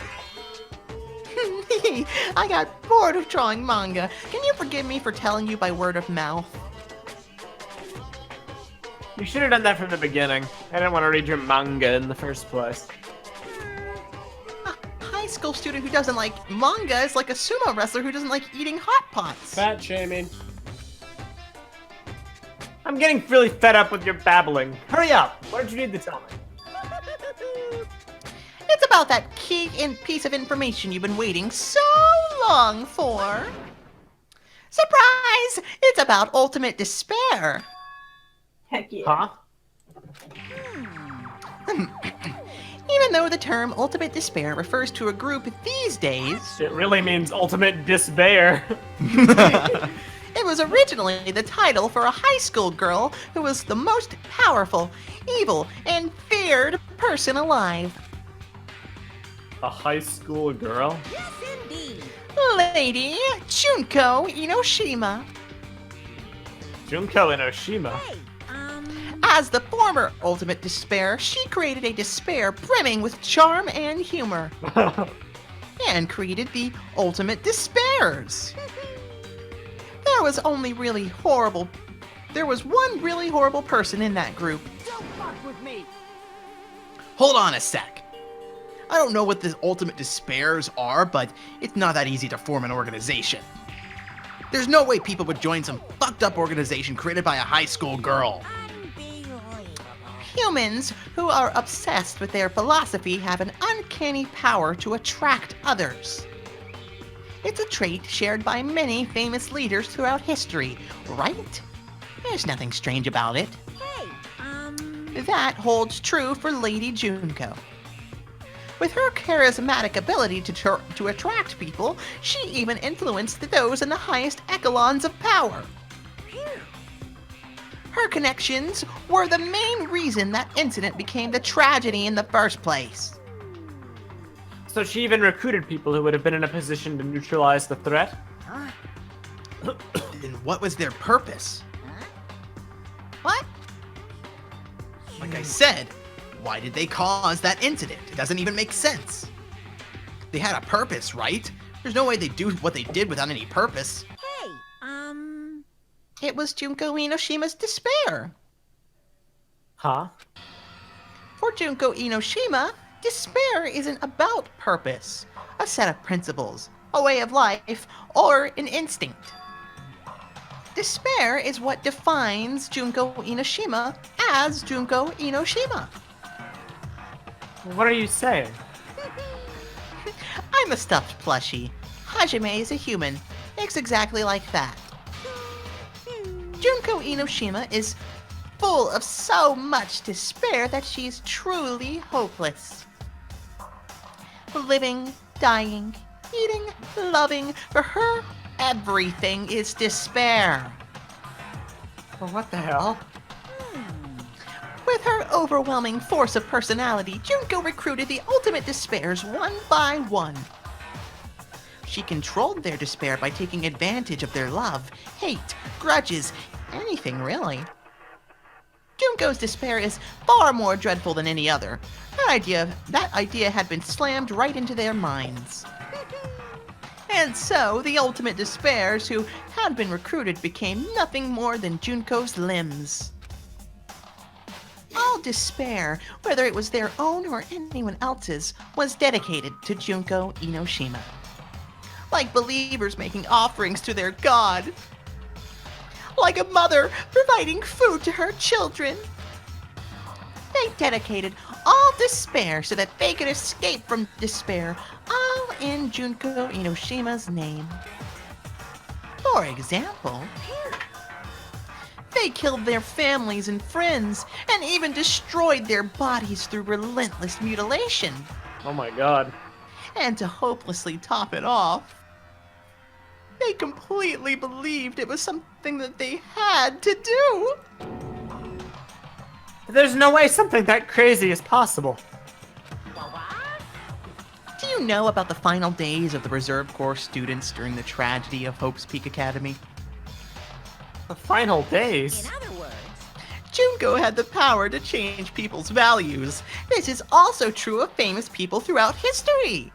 I got bored of drawing manga. Can you forgive me for telling you by word of mouth? You should have done that from the beginning. I didn't want to read your manga in the first place. A high school student who doesn't like manga is like a sumo wrestler who doesn't like eating hot pots. Fat shaming. I'm getting really fed up with your babbling. Hurry up! What did you need to tell me? It's about that key piece of information you've been waiting so long for. Surprise! It's about ultimate despair. Heck yeah. Huh? Even though the term ultimate despair refers to a group these days, It really means ultimate despair. it was originally the title for a high school girl who was the most powerful, evil, and feared person alive. A high school girl? Yes, indeed. Lady Junko Inoshima. Junko Inoshima? Hey, As the former ultimate despair, she created a despair brimming with charm and humor. And created the ultimate despairs. There was one really horrible person in that group. Don't fuck with me. Hold on a sec. I don't know what the ultimate despairs are, but it's not that easy to form an organization. There's no way people would join some fucked up organization created by a high school girl. Humans who are obsessed with their philosophy have an uncanny power to attract others. It's a trait shared by many famous leaders throughout history, right? There's nothing strange about it. hey, That holds true for Lady Junko. With her charismatic ability to attract people, she even influenced those in the highest echelons of power. Her connections were the main reason that incident became the tragedy in the first place. So she even recruited people who would have been in a position to neutralize the threat? Huh? Then what was their purpose? What? Like I said, why did they cause that incident? It doesn't even make sense. They had a purpose, right? There's no way they'd do what they did without any purpose. hey, It was Junko Inoshima's despair. Huh? For Junko Inoshima, despair isn't about purpose, a set of principles, a way of life, or an instinct. Despair is what defines Junko Inoshima as Junko Inoshima. What are you saying? I'm a stuffed plushie. Hajime is a human. It's exactly like that. Junko Inoshima is full of so much despair that she's truly hopeless. Living, dying, eating, loving, for her, everything is despair. Well, what the hell? With her overwhelming force of personality, Junko recruited the ultimate despairs one by one. She controlled their despair by taking advantage of their love, hate, grudges, anything really. Junko's despair is far more dreadful than any other. That idea had been slammed right into their minds. And so, the ultimate despairs who had been recruited became nothing more than Junko's limbs. All despair, whether it was their own or anyone else's, was dedicated to Junko Inoshima. Like believers making offerings to their god. Like a mother providing food to her children. They dedicated all despair so that they could escape from despair, all in Junko Inoshima's name. For example, they killed their families and friends, and even destroyed their bodies through relentless mutilation. Oh my god. And to hopelessly top it off, they completely believed it was something that they had to do. There's no way something that crazy is possible. Do you know about the final days of the Reserve Corps students during the tragedy of Hope's Peak Academy? The final days? In other words, Junko had the power to change people's values. This is also true of famous people throughout history.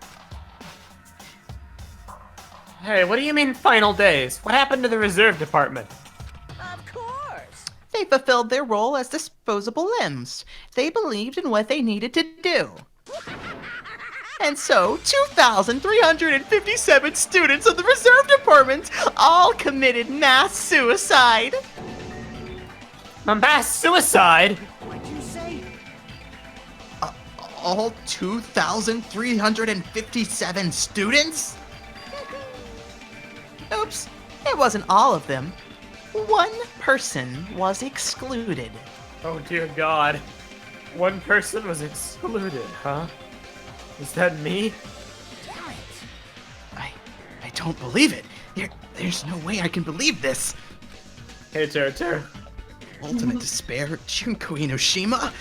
Hey, what do you mean final days? What happened to the reserve department? of course. They fulfilled their role as disposable limbs. They believed in what they needed to do. And so, 2,357 students of the Reserve Department all committed mass suicide. A mass suicide? What'd you say? All 2,357 students? Oops, it wasn't all of them. One person was excluded. Oh dear god. One person was excluded, huh? Is that me? I don't believe it. There's no way I can believe this. Hey, Tara. Ultimate despair, Junko Inoshima?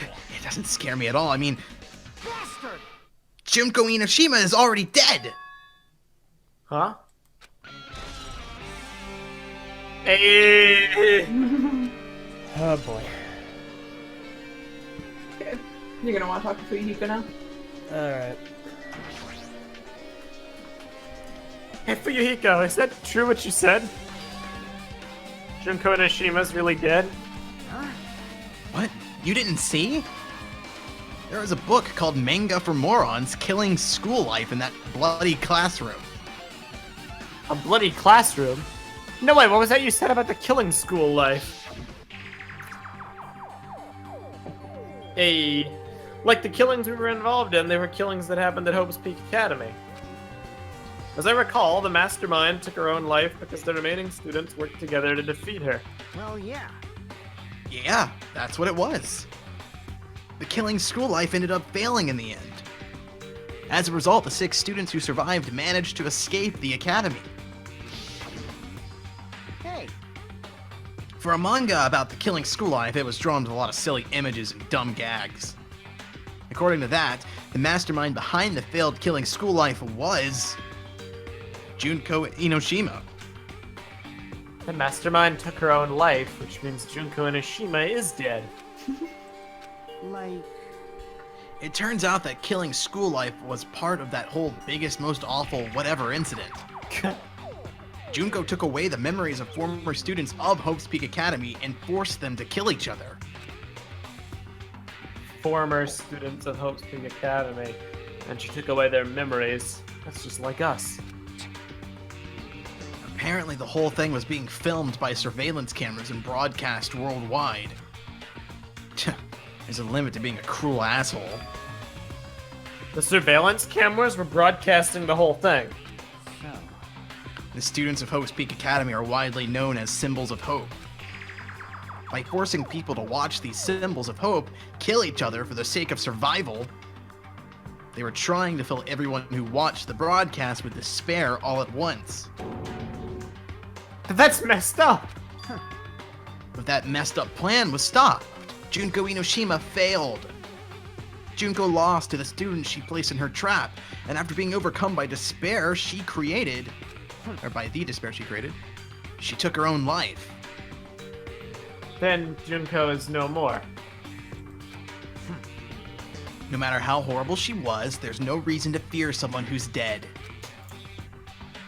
It doesn't scare me at all. I mean, Bastard! Junko Inoshima is already dead. Huh? Hey! Oh boy. Okay. You're gonna want to talk to Fuyuhiko now? Alright. Hey, Fuyuhiko, is that true what you said? Junko Inoshima's really dead? What? You didn't see? There was a book called Manga for Morons Killing School Life in that bloody classroom. A bloody classroom? No way, what was that you said about the killing school life? Hey, like the killings we were involved in, they were killings that happened at Hope's Peak Academy. As I recall, the mastermind took her own life because the remaining students worked together to defeat her. Well, yeah. Yeah, that's what it was. The Killing School Life ended up failing in the end. As a result, the 6 students who survived managed to escape the academy. Hey, For a manga about the Killing School Life, it was drawn with a lot of silly images and dumb gags. According to that, the mastermind behind the failed Killing School Life was Junko Inoshima. The mastermind took her own life, which means Junko Inoshima is dead. like... It turns out that Killing School Life was part of that whole biggest, most awful whatever incident. Junko took away the memories of former students of Hope's Peak Academy and forced them to kill each other. Former students of Hope's Peak Academy, and she took away their memories. That's just like us. Apparently the whole thing was being filmed by surveillance cameras and broadcast worldwide. There's a limit to being a cruel asshole. The surveillance cameras were broadcasting the whole thing. The students of Hope's Peak Academy are widely known as symbols of hope. By forcing people to watch these symbols of hope kill each other for the sake of survival, they were trying to fill everyone who watched the broadcast with despair all at once. That's messed up! But that messed up plan was stopped. Junko Inoshima failed. Junko lost to the students she placed in her trap, and after being overcome by despair she created, or by the despair she created, she took her own life. then Junko is no more. No matter how horrible she was, there's no reason to fear someone who's dead.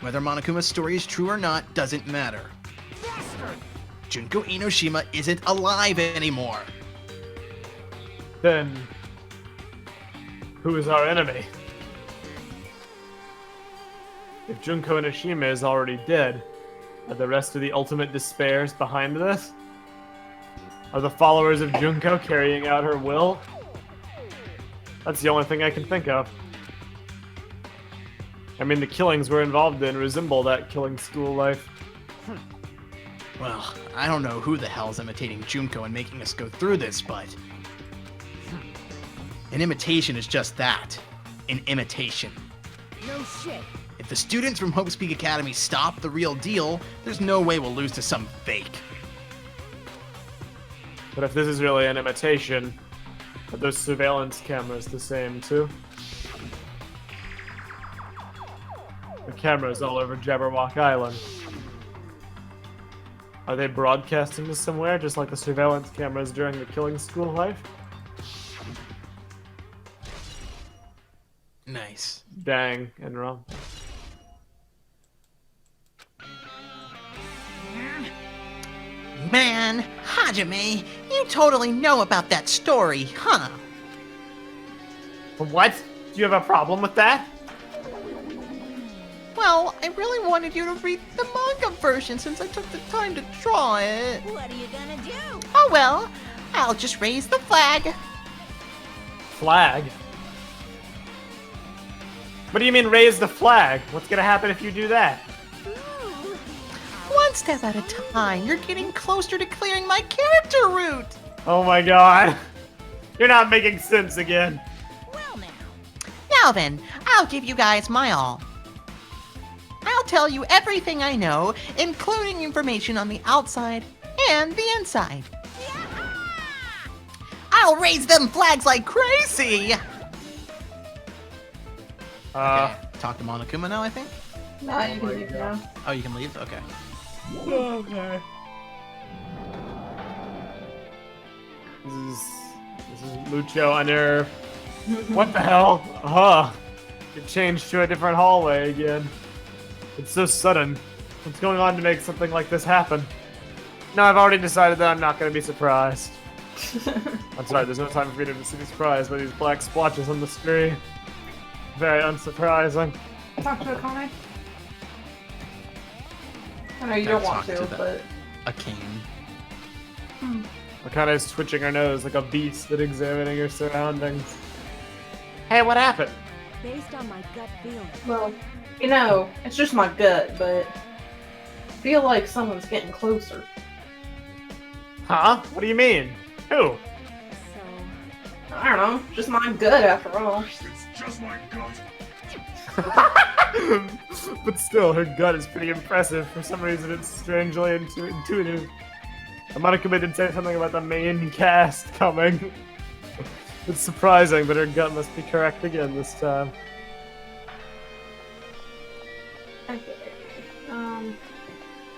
Whether Monokuma's story is true or not doesn't matter. Junko Enoshima isn't alive anymore. Then, who is our enemy? If Junko Enoshima is already dead, are the rest of the Ultimate Despairs behind this? Are the followers of Junko carrying out her will? That's the only thing I can think of. I mean, the killings we're involved in resemble that killing school life. Well, I don't know who the hell's imitating Junko and making us go through this, but... an imitation is just that. An imitation. No shit. If the students from Hope's Peak Academy stop the real deal, there's no way we'll lose to some fake. But if this is really an imitation, are those surveillance cameras the same too? The cameras all over Jabberwock Island. Are they broadcasting this somewhere, just like the surveillance cameras during the killing school life? Nice. Danganronpa. Man, Hajime, you totally know about that story, huh? What? Do you have a problem with that? Well, I really wanted you to read the manga version since I took the time to draw it. What are you gonna do? Oh well, I'll just raise the flag. Flag? What do you mean raise the flag? What's gonna happen if you do that? One step at a time, you're getting closer to clearing my character route. Oh my god. You're not making sense again. Well now. Now then, I'll give you guys my all. I'll tell you everything I know, including information on the outside and the inside. I'll raise them flags like crazy! Okay, talk to Monokuma now, I think? Nah, you can leave now. Oh, you can leave? Okay. Okay. This is Lucho under. What the hell? Huh. It changed to a different hallway again. It's so sudden. What's going on to make something like this happen? No, I've already decided that I'm not going to be surprised. I'm sorry, there's no time for me to be surprised by these black splotches on the screen. Very unsurprising. Talk to Akane. I know you don't want to, but... A cane. Akane's twitching her nose like a beast and examining her surroundings. Hey, what happened? Based on my gut feeling. Well, you know, it's just my gut, but I feel like someone's getting closer. Huh? What do you mean? Who? I don't know, just my gut after all. It's just my gut. But still, her gut is pretty impressive. For some reason, it's strangely intuitive. Monokuma did say something about the main cast coming. It's surprising, but her gut must be correct again this time. Okay.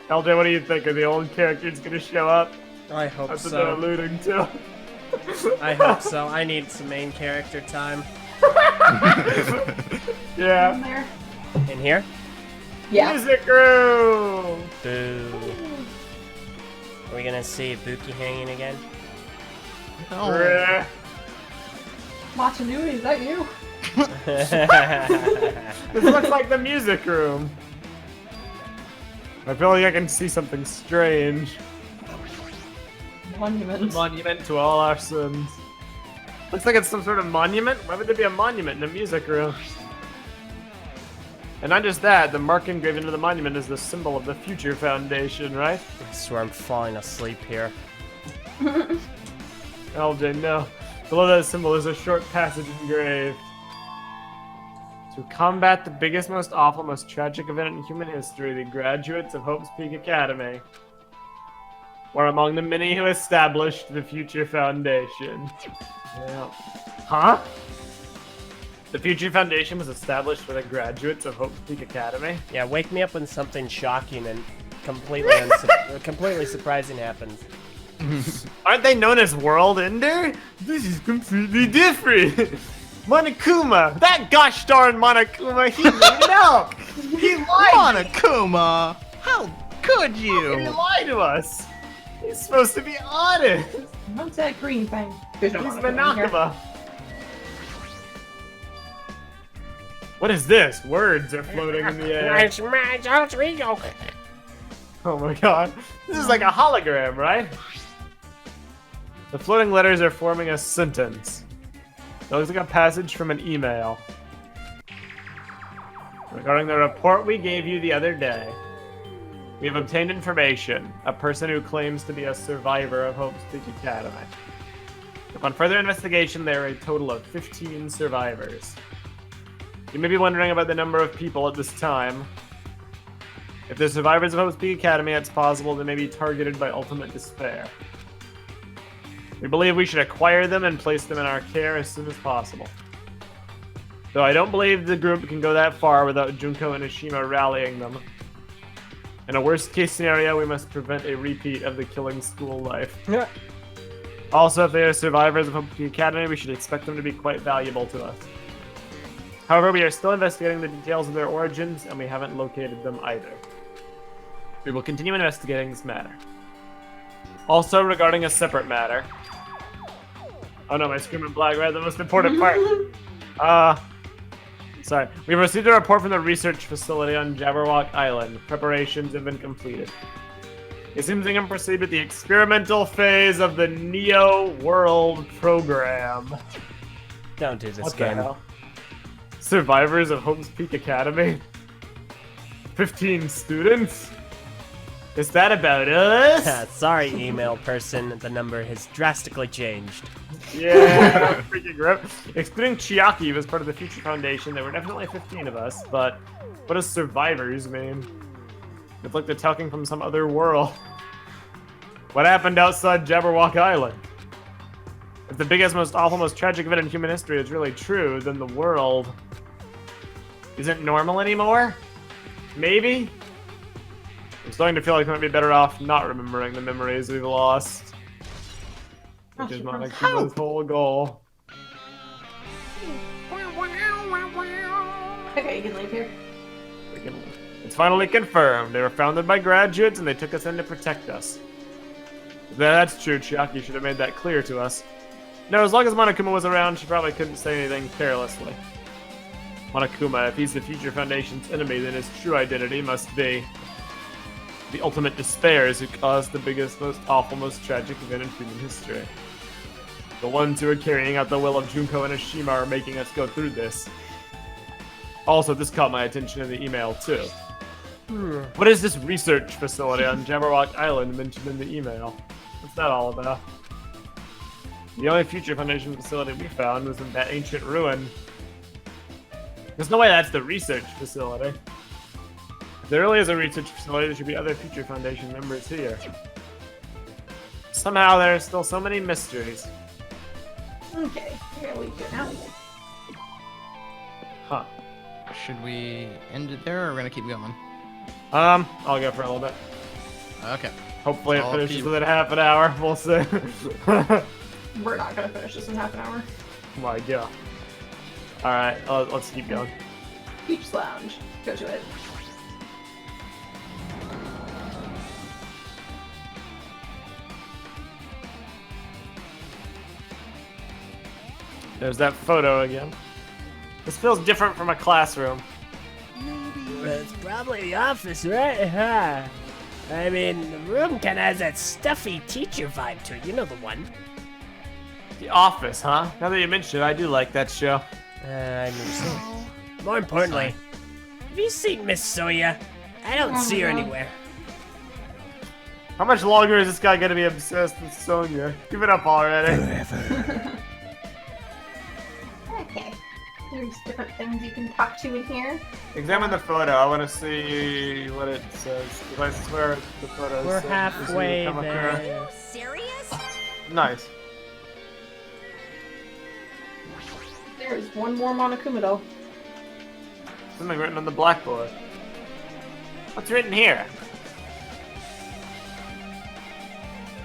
LJ, what do you think? Are the old characters gonna show up? I hope That's what they're so. alluding to. I hope so. I need some main character time. Yeah. In there? In here? Yeah. Music room! Boo. Are we gonna see Buki hanging again? Reh. Matanui, is that you? This looks like the music room. I feel like I can see something strange. Monument. Monument to all our sins. Looks like it's some sort of monument. Why would there be a monument in a music room? And not just that, the mark engraved into the monument is the symbol of the Future Foundation, right? I swear I'm falling asleep here. LJ, no. Below that symbol is a short passage engraved. To combat the biggest, most awful, most tragic event in human history, the graduates of Hope's Peak Academy were among the many who established the Future Foundation. Yeah. Huh? The Future Foundation was established for the graduates of Hope's Peak Academy? Yeah, wake me up when something shocking and completely surprising happens. Aren't they known as World Ender? This is completely different. Monokuma, that gosh darn Monokuma, he made it up. He lied. Monokuma, how could you? He lied to us. He's supposed to be honest. What's that green thing? There's no He's Monokuma in here. Monokuma. What is this? Words are floating in the air. It's my alter ego. Oh my god. This is like a hologram, right? The floating letters are forming a sentence. It looks like a passage from an email. Regarding the report we gave you the other day, we have obtained information. A person who claims to be a survivor of Hope's Peak Academy. Upon further investigation, there are a total of 15 survivors. You may be wondering about the number of people at this time. If they're survivors of Hope's Peak Academy, it's possible they may be targeted by ultimate despair. We believe we should acquire them and place them in our care as soon as possible. Though I don't believe the group can go that far without Junko and Ishima rallying them. In a worst-case scenario, we must prevent a repeat of the killing school life. Also, if they are survivors of Hope's Peak Academy, we should expect them to be quite valuable to us. However, we are still investigating the details of their origins, and we haven't located them either. We will continue investigating this matter. Also, regarding a separate matter... Oh no, my screen went black, right? The most important part. Sorry. We've received a report from the research facility on Jabberwock Island. Preparations have been completed. It seems we can proceed with the experimental phase of the Neo World program. Don't do this What the game. hell? Survivors of Hope's Peak Academy? 15 students? Is that about us? Sorry, email person. The number has drastically changed. Yeah, freaking grip. Excluding Chiaki was part of the Future Foundation. There were definitely 15 of us, but what does survivors mean? It's like they're talking from some other world. What happened outside Jabberwock Island? If the biggest, most awful, most tragic event in human history is really true, then the world isn't normal anymore? Maybe? I'm starting to feel like we might be better off not remembering the memories we've lost. Which is Monokuma's whole goal. Okay, you can leave here. It's finally confirmed. They were founded by graduates and they took us in to protect us. If that's true, Chiaki should have made that clear to us. No, as long as Monokuma was around, she probably couldn't say anything carelessly. Monokuma, if he's the Future Foundation's enemy, then his true identity must be the ultimate despairs who caused the biggest, most awful, most tragic event in human history. The ones who are carrying out the will of Junko and Ishima are making us go through this. Also, this caught my attention in the email, too. What is this research facility on Jabberwock Island mentioned in the email? What's that all about? The only Future Foundation facility we found was in that ancient ruin. There's no way that's the research facility. If there really is a research facility, there should be other Future Foundation members here. Somehow there are still so many mysteries. Okay, we're gonna leave here now. Huh. Should we end it there, or are we gonna keep going? I'll go for a little bit. Okay. Hopefully it I'll finishes keep- within half an hour. We'll see. We're not gonna finish this in half an hour. My god. Alright, let's keep going. Beach Lounge. Go to it. There's that photo again. This feels different from a classroom. It's probably the office, right? Huh? I mean, the room kinda has that stuffy teacher vibe to it. You know the one. The Office, huh? Now that you mention it, I do like that show. I mean, so. More importantly, have you seen Miss Soya? I don't see her anywhere. How much longer is this guy gonna be obsessed with Sonya? Give it up already. Okay. There's different things you can talk to in here. Examine the photo. I want to see what it says. If I swear the photo We're says halfway Kamakura. there. Serious? Nice. There is one more Monokuma though. Something written on the blackboard. What's written here?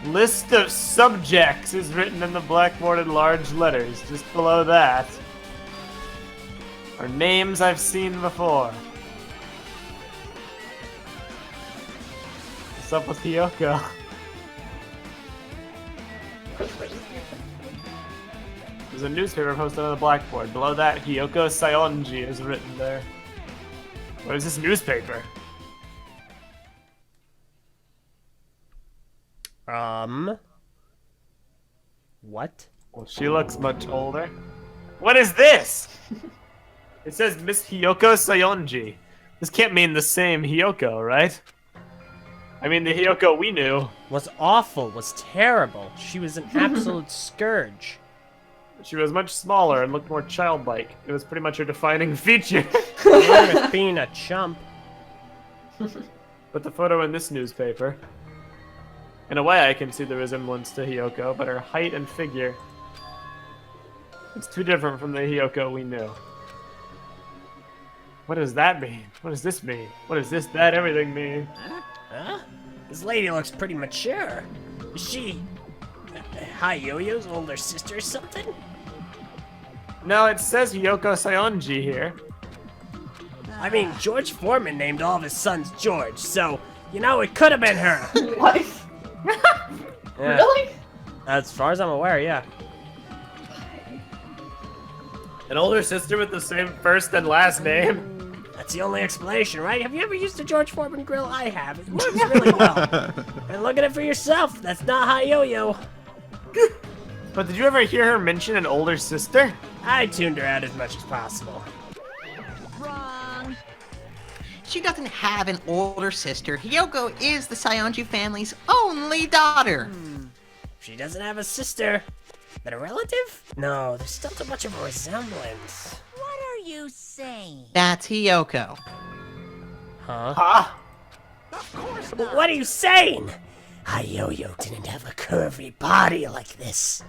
List of subjects is written in the blackboard in large letters. Just below that are names I've seen before. What's up with Hiyoko? There's a newspaper posted on the blackboard. Below that, Hiyoko Sayonji is written there. What is this newspaper? What? Well, she looks much older. What is this? It says Miss Hiyoko Sayonji. This can't mean the same Hiyoko, right? I mean, the Hiyoko we knew. Was awful, was terrible. She was an absolute scourge. She was much smaller and looked more childlike. It was pretty much her defining feature. Along with being a chump. But the photo in this newspaper. In a way, I can see the resemblance to Hiyoko, but her height and figure, it's too different from the Hiyoko we knew. What does that mean? What does this mean? What does this, that, everything mean? Huh? This lady looks pretty mature. Is she Hi-Yo-Yo's older sister or something? No, it says Hiyoko Sayonji here. I mean, George Foreman named all of his sons George, so, you know, it could have been her. What? Yeah. Really? As far as I'm aware, yeah. An older sister with the same first and last name? That's the only explanation, right? Have you ever used a George Foreman grill? I have. It works really well. And look at it for yourself. That's not Hi-Yo-Yo. But did you ever hear her mention an older sister? I tuned her out as much as possible. Wrong. She doesn't have an older sister. Hiyoko is the Sayonji family's only daughter. She doesn't have a sister. But a relative? No, there's still too much of a resemblance. What are you saying? That's Hiyoko. Huh? Huh? Of course But what are you saying? Hi-Yo-Yo didn't have a curvy body like this.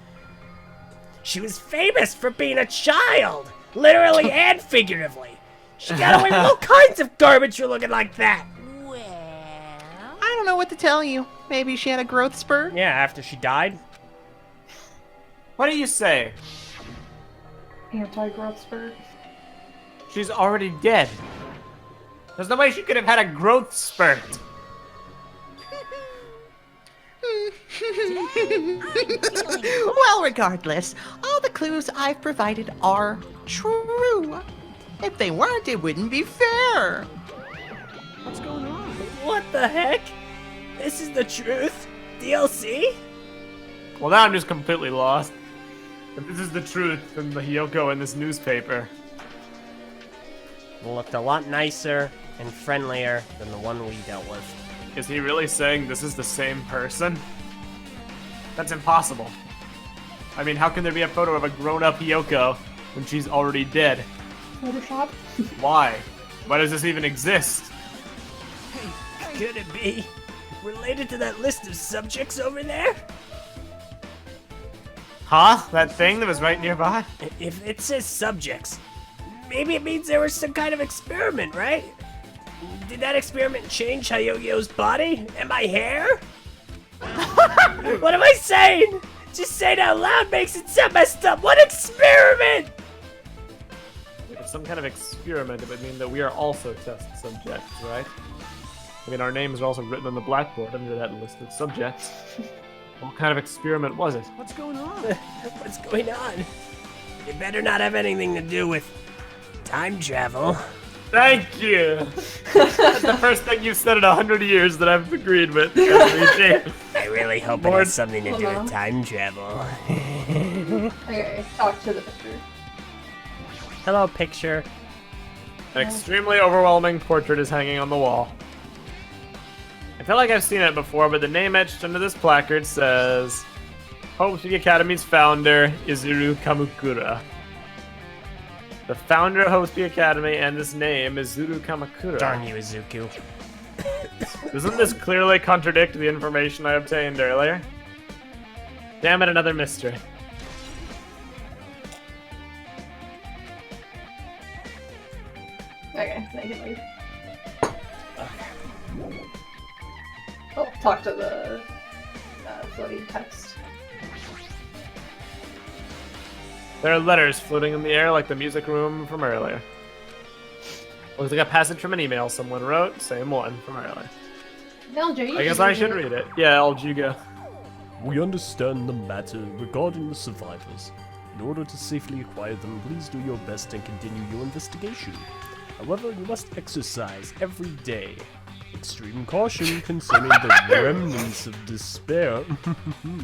She was famous for being a child, literally and figuratively. She got away with all kinds of garbage for looking like that. Well... I don't know what to tell you. Maybe she had a growth spurt? Yeah, after she died. What do you say? Anti-growth spurt. She's already dead. There's no way she could have had a growth spurt. Well, regardless, all the clues I've provided are true. If they weren't, it wouldn't be fair. What's going on? What the heck? This is the truth? DLC? Well, now I'm just completely lost. If this is the truth, then the Hiyoko in this newspaper. It looked a lot nicer and friendlier than the one we dealt with. Is he really saying this is the same person? That's impossible. I mean, how can there be a photo of a grown-up Hiyoko when she's already dead? Photoshop? Why? Why does this even exist? Could it be related to that list of subjects over there? Huh? That thing that was right nearby? If it says subjects, maybe it means there was some kind of experiment, right? Did that experiment change Hi-Yo-Yo's body? And my hair? What am I saying? Just saying out loud makes it sound messed up. What experiment? If some kind of experiment, it would mean that we are also test subjects, right? I mean, our names are also written on the blackboard under that list of subjects. What kind of experiment was it? What's going on? What's going on? It better not have anything to do with time travel. Thank you! That's the first thing you've said in 100 years that I've agreed with. I really hope it has something to do Hold on. with time travel. Okay, talk to the picture. Hello, picture. An extremely overwhelming portrait is hanging on the wall. I feel like I've seen it before, but the name etched under this placard says Hope Speak Academy's founder, Izuru Kamakura. The founder of Hope Speak Academy and this name is Izuru Kamakura. Darn you, Izuku. Doesn't this clearly contradict the information I obtained earlier? Damn it, another mystery. Okay, they can leave. Oh, talk to the floating text. There are letters floating in the air like the music room from earlier. Looks like a passage from an email someone wrote. Same one from earlier. LJ, I guess I should read it. Yeah, LG go. We understand the matter regarding the survivors. In order to safely acquire them, please do your best and continue your investigation. However, you must exercise every day extreme caution concerning the remnants of despair.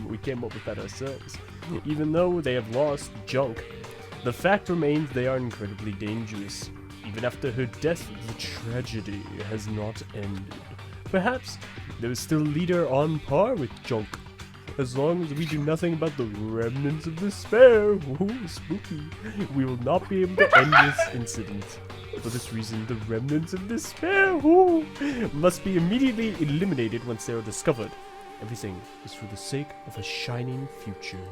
We came up with that ourselves. Even though they have lost junk, the fact remains they are incredibly dangerous. Even after her death, the tragedy has not ended. Perhaps there is still a leader on par with junk. As long as we do nothing about the remnants of despair, ooh, spooky, we will not be able to end this incident. For this reason, the remnants of despair, ooh, must be immediately eliminated once they are discovered. Everything is for the sake of a shining future.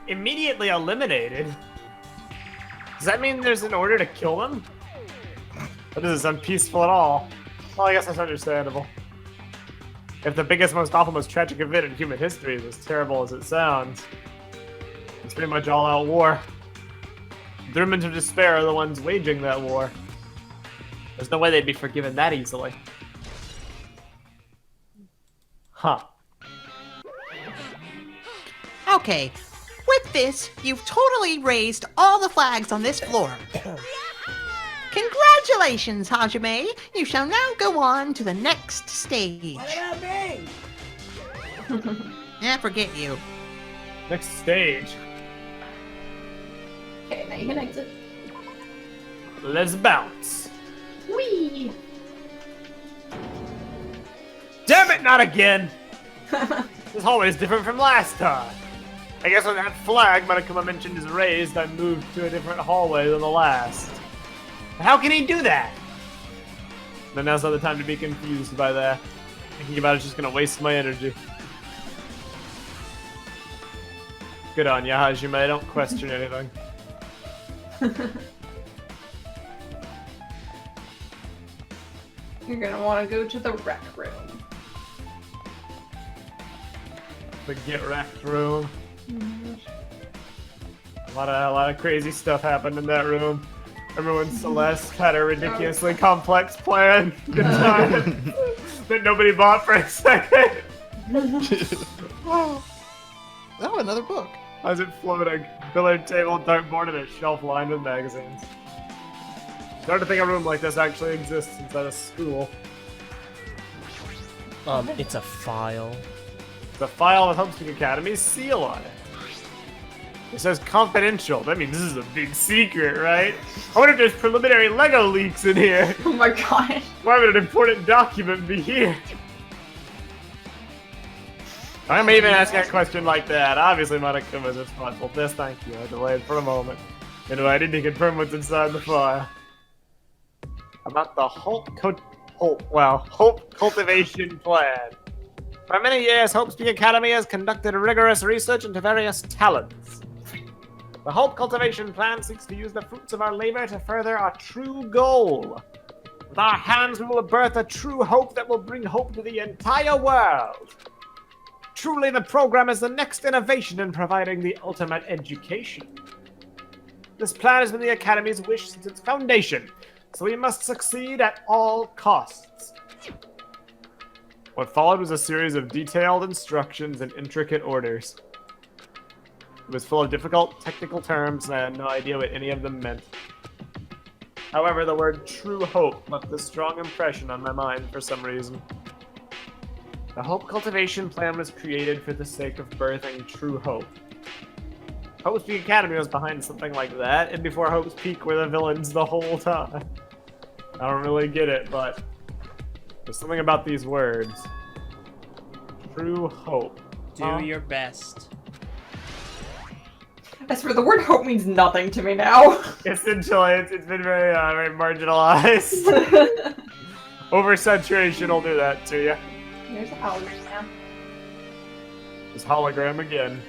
Immediately eliminated? Does that mean there's an order to kill them? That doesn't sound peaceful at all. Well, I guess that's understandable. If the biggest, most awful, most tragic event in human history is as terrible as it sounds, it's pretty much all-out war. The remnants of despair are the ones waging that war. There's no way they'd be forgiven that easily. Huh. Okay, with this, you've totally raised all the flags on this floor. Congratulations, Hajime! You shall now go on to the next stage. What about me? Forget you. Next stage. Okay, now you can exit. Let's bounce. Whee! Damn it, not again! This hallway is different from last time. I guess when that flag Monokuma mentioned is raised, I moved to a different hallway than the last. How can he do that? Then now's not the time to be confused by that. Thinking about it's just gonna waste my energy. Good on ya, Hajime. Don't question anything. You're gonna want to go to the rec room. The get wrecked room. A lot of crazy stuff happened in that room. Remember when Celeste had a ridiculously complex plan that nobody bought for a second? Oh, another book. How's it floating? Billiard table, dartboard, and a shelf lined with magazines. Started to think a room like this actually exists inside a school. It's a file. It's a file with Homespeak Academy's seal on it. It says confidential. That means this is a big secret, right? I wonder if there's preliminary Lego leaks in here. Oh my god. Why would an important document be here? I'm even asking a question like that. Obviously, Monokuma is responsible for this. Thank you. I delayed for a moment. Anyway, I need to confirm what's inside the file. About the Hope Cultivation Plan. For many years, Homespeak Academy has conducted rigorous research into various talents. The Hope Cultivation Plan seeks to use the fruits of our labor to further our true goal. With our hands, we will birth a true hope that will bring hope to the entire world. Truly, the program is the next innovation in providing the ultimate education. This plan has been the Academy's wish since its foundation, so we must succeed at all costs. What followed was a series of detailed instructions and intricate orders. It was full of difficult technical terms, and I had no idea what any of them meant. However, the word true hope left a strong impression on my mind for some reason. The Hope Cultivation Plan was created for the sake of birthing true hope. Hope's Peak Academy was behind something like that, and before Hope's Peak were the villains the whole time. I don't really get it, but there's something about these words. True hope. Do your best. As for the word hope means nothing to me now. Essentially, it's been very, very marginalized. Oversaturation will do that to you. There's a hologram now. This hologram again.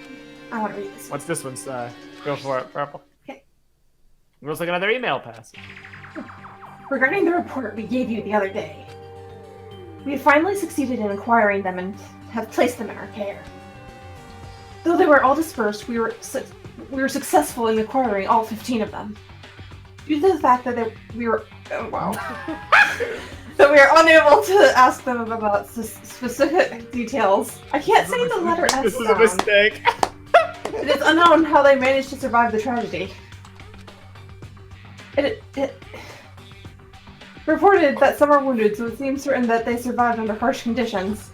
I want to read this. What's this one say? Go for it, Purple. Okay. Looks like another email passage. Regarding the report we gave you the other day, We have finally succeeded in acquiring them and have placed them in our care. Though they were all dispersed, we were successful in acquiring all 15 of them. Due to the fact that we were that we are unable to ask them about specific details. I can't say the letter S. This is a mistake. It is unknown how they managed to survive the tragedy. It reported that some are wounded, so it seems certain that they survived under harsh conditions.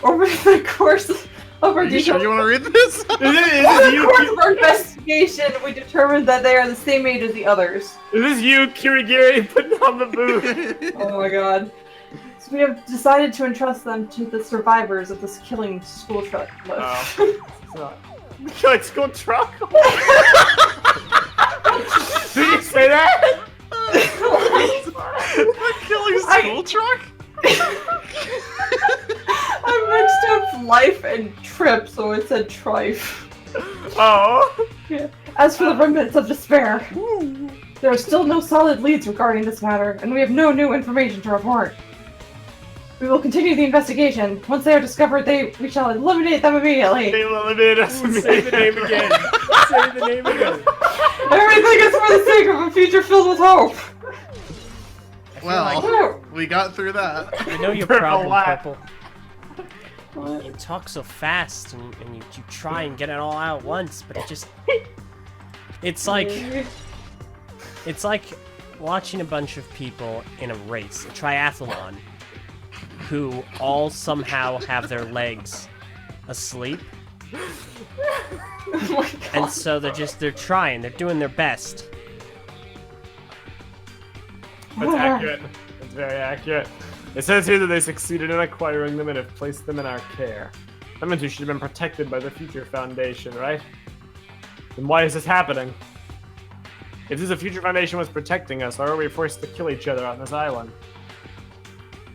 Over the course of our You sure you want to read this? Over the course of our investigation, we determined that they are the same age as the others. Is this you, Kirigiri, putting on the boot? Oh my god. So we have decided to entrust them to the survivors of this killing school truck. Killing school truck? Did you say that? Killing school truck? I mixed up life and trip, so it said trife. Oh. Yeah. As for the remnants of despair, there are still no solid leads regarding this matter, and we have no new information to report. We will continue the investigation. Once they are discovered, we shall eliminate them immediately. They will eliminate us immediately. Say the name again. Say the name again. Everything is for the sake of a future filled with hope. Well, we got through that. I know your problem, Purple. You talk so fast and you try and get it all out at once, but it just... It's like watching a bunch of people in a race, a triathlon, who all somehow have their legs asleep. Oh and so they're trying, they're doing their best. That's accurate. That's very accurate. It says here that they succeeded in acquiring them and have placed them in our care. That means we should have been protected by the Future Foundation, right? Then why is this happening? If the Future Foundation was protecting us, why were we forced to kill each other on this island?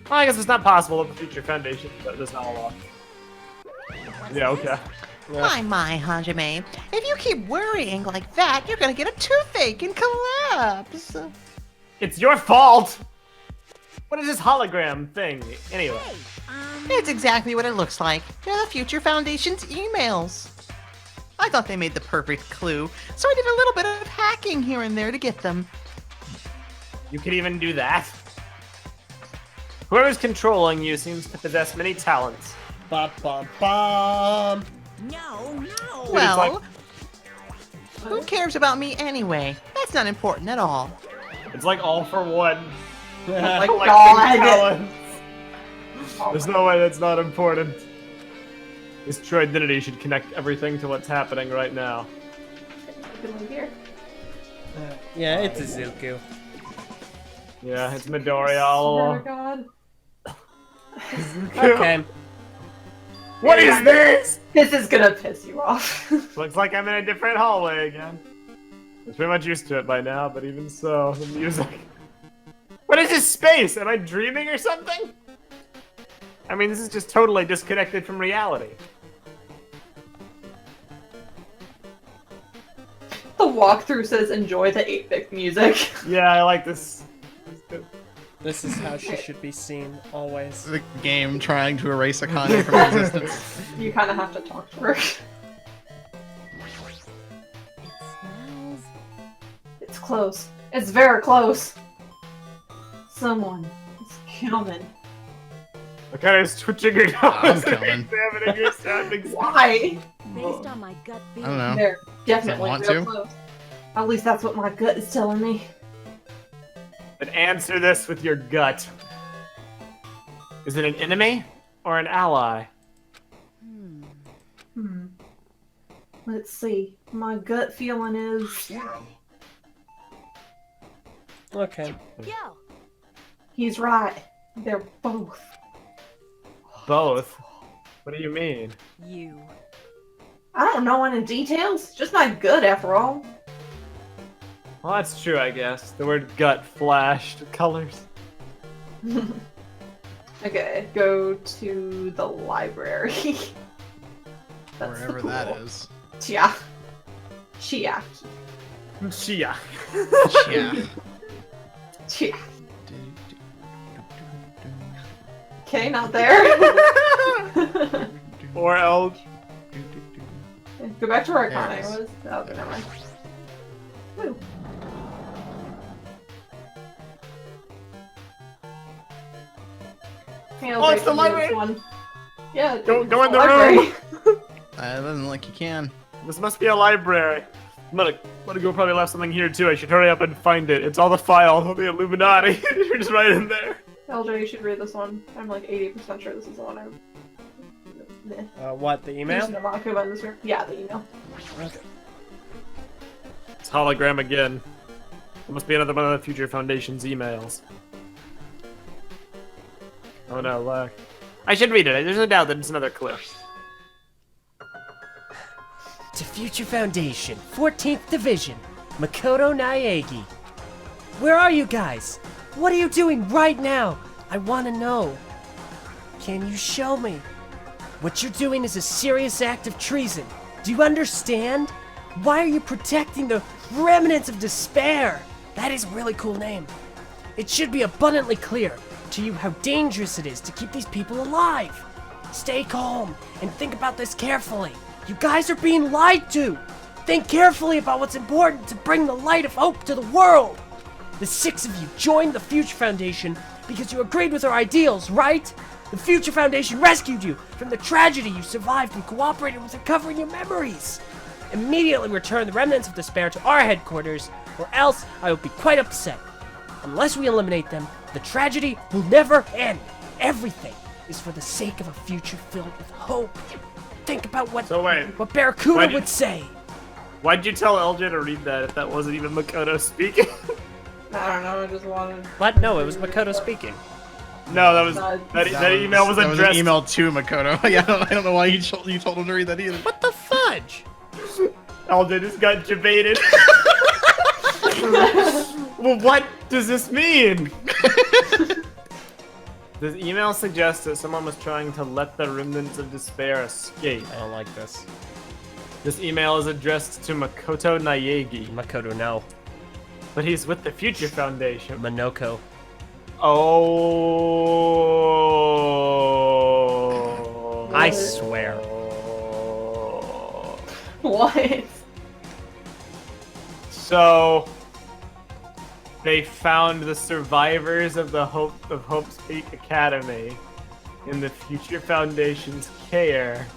Well, I guess it's not possible that the Future Foundation let this all along. Yeah, okay. My, Hajime. If you keep worrying like that, you're gonna get a toothache and collapse. It's your fault! What is this hologram thing, anyway? It's exactly what it looks like. They're the Future Foundation's emails. I thought they made the perfect clue, so I did a little bit of hacking here and there to get them. You can even do that? Whoever's controlling you seems to possess many talents. No. Well, who cares about me anyway? That's not important at all. It's like all for one. my Collecting god! talents. There's no way that's not important. This true identity should connect everything to what's happening right now. Here. Yeah, it's a Zuko. Yeah, it's Midoriya all Oh my along. god. Okay. What is this? This is gonna piss you off. Looks like I'm in a different hallway again. I'm pretty much used to it by now, but even so, the music. What is this space? Am I dreaming or something? I mean, this is just totally disconnected from reality. The walkthrough says enjoy the 8-bit music. Yeah, I like this. This is how she should be seen, always. The game trying to erase Akane from existence. You kind of have to talk to her. It's close. It's very close. Someone is coming. Okay, it's twitching your nose. I'm coming. Examining your surroundings. Why? Based on my gut I feeling. don't know. They're definitely want real to? close. At least that's what my gut is telling me. But answer this with your gut. Is it an enemy or an ally? Let's see. My gut feeling is Okay. Yo. he's right. They're both. Both? What do you mean? You. I don't know any details. Just my gut, after all. Well, that's true, I guess. The word gut flashed colors. Okay, go to the library. That's Wherever the that pool. is. Yeah. Chia. Chia. Yeah. Chia. Okay, not there. Or else. Go back to where There it Akane is. was. Oh, okay, never mind. Woo. Oh, it's the library! One. Yeah, Go it's in the library. room! It doesn't like you can. This must be a library. I'm gonna go probably left something here too. I should hurry up and find it. It's all the files of the Illuminati. You're just right in there. LJ, you should read this one. I'm like 80% sure this is the one I... What, the email? Yeah, the email. Okay. It's hologram again. It must be another one of the Future Foundation's emails. Oh no, look. I should read it. There's no doubt that it's another clue. To Future Foundation, 14th Division, Makoto Naegi. Where are you guys? What are you doing right now? I want to know. Can you show me? What you're doing is a serious act of treason. Do you understand? Why are you protecting the remnants of despair? That is a really cool name. It should be abundantly clear to you how dangerous it is to keep these people alive. Stay calm and think about this carefully. You guys are being lied to. Think carefully about what's important to bring the light of hope to the world. The 6 of you joined the Future Foundation because you agreed with our ideals, right? The Future Foundation rescued you from the tragedy you survived and cooperated with recovering your memories. Immediately return the remnants of despair to our headquarters, or else I will be quite upset. Unless we eliminate them, the tragedy will never end. Everything is for the sake of a future filled with hope. Think about what Barracuda would say. Why'd you tell LJ to read that if that wasn't even Makoto speaking? I don't know, I just wanted... What? No, it was Makoto speaking. No, that email was addressed. That was an email to Makoto. Yeah, I don't know why you told him to read that either. What the fudge? LJ just got debated. Well, what does this mean? This email suggests that someone was trying to let the remnants of despair escape. I don't like this. This email is addressed to Makoto Naegi. Makoto, no. But he's with the Future Foundation. Minoko. Oh. I swear. What? So they found the survivors of the Hope's Peak Academy in the Future Foundation's care,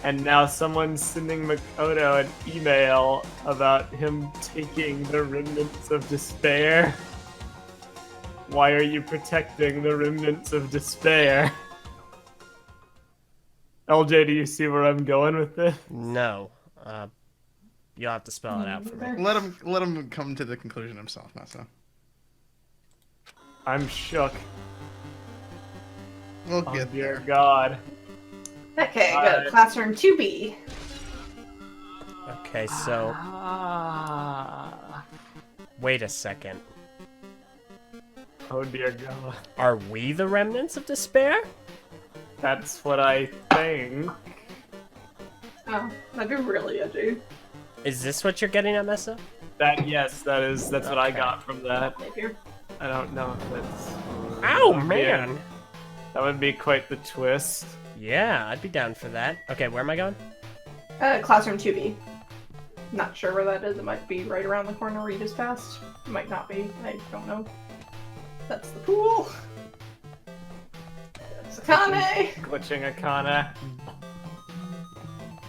and now someone's sending Makoto an email about him taking the remnants of despair. Why are you protecting the remnants of despair? LJ, do you see where I'm going with this? No. You'll have to spell it out for me. Let him come to the conclusion himself, Masa. I'm shook. We'll get dear there. God. Okay, good. Classroom 2B. Okay, so... Wait a second. Oh dear God. Are we the remnants of despair? That's what I think. Oh, that'd be really edgy. Is this what you're getting at, Mesa? That's what I got from that. Maybe. I don't know if that's... Ow, man! That would be quite the twist. Yeah, I'd be down for that. Okay, where am I going? Classroom 2B. Not sure where that is. It might be right around the corner where you just passed. It might not be. I don't know. That's the pool. That's Akane. Glitching Akane.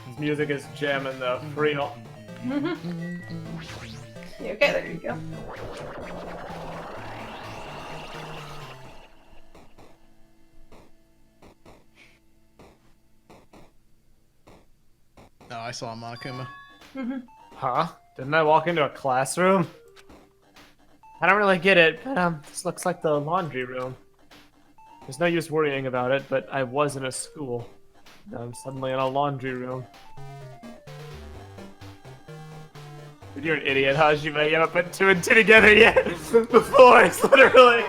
His music is jamming though, for real. Yeah, okay, there you go. Oh, I saw Monokuma. Huh? Didn't I walk into a classroom? I don't really get it, but this looks like the laundry room. There's no use worrying about it, but I was in a school. Now I'm suddenly in a laundry room. Dude, you're an idiot, Hajime. You haven't put 2 and 2 together yet. The floor is literally...